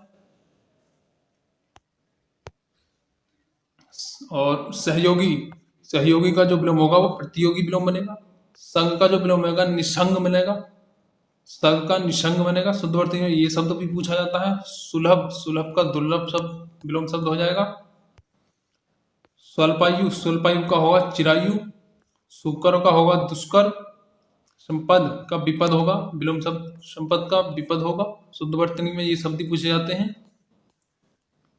और सहयोगी, सहयोगी का जो विलोम होगा वो प्रतियोगी विलोम बनेगा। संघ का जो विलोम होगा निसंग बनेगा, संघ का निसंग बनेगा। शुद्धवर्ती में ये शब्द भी पूछा जाता है। सुलभ, सुलभ का दुर्लभ शब्द विलोम शब्द हो जाएगा। स्वल्पायु, स्वल्पायु का होगा चिरायु। सुकर का होगा दुष्कर। संपद का विपद होगा विलोम शब्द, संपद का विपद होगा। शुद्धवर्तनी में ये शब्द पूछे जाते हैं।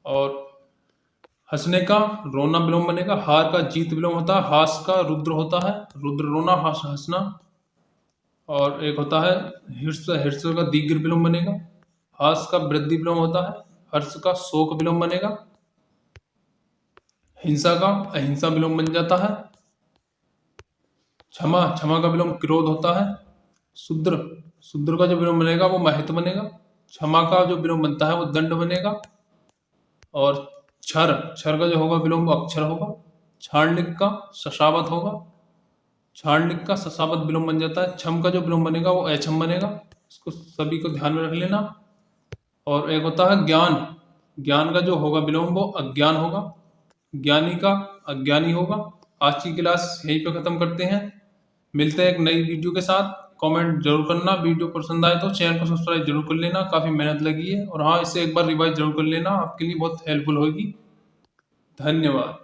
और हंसने का रोना विलोम बनेगा। हार का जीत विलोम होता है। हास का रुद्र होता है, रुद्र रोना, हास हंसना। और एक होता है हिर्स, हिर्स का दीर्घ विलोम बनेगा। हास का वृद्धि विलोम होता है। हर्ष का शोक विलोम बनेगा। हिंसा का अहिंसा विलोम बन जाता है। क्षमा, क्षमा का विलोम क्रोध होता है। शूद्र, शूद्र का जो विलोम बनेगा वो महत्व बनेगा। क्षमा का जो विलोम बनता है वो दंड बनेगा। और क्षर, क्षर का जो होगा विलोम वो अक्षर होगा। छांडिक का शशावत होगा। छांडिक का शशावत विलोम बन जाता है। छम का जो विलोम बनेगा वो अछम बनेगा। इसको सभी को ध्यान में रख लेना। और एक होता है ज्ञान, ज्ञान का जो होगा विलोम वो अज्ञान होगा। ज्ञानी का अज्ञानी होगा। आज की क्लास यहीं पे खत्म करते हैं। मिलते हैं एक नई वीडियो के साथ। कमेंट जरूर करना, वीडियो पसंद आए तो चैनल को सब्सक्राइब जरूर कर लेना, काफी मेहनत लगी है। और हाँ, इसे एक बार रिवाइज जरूर कर लेना, आपके लिए बहुत हेल्पफुल होगी। धन्यवाद।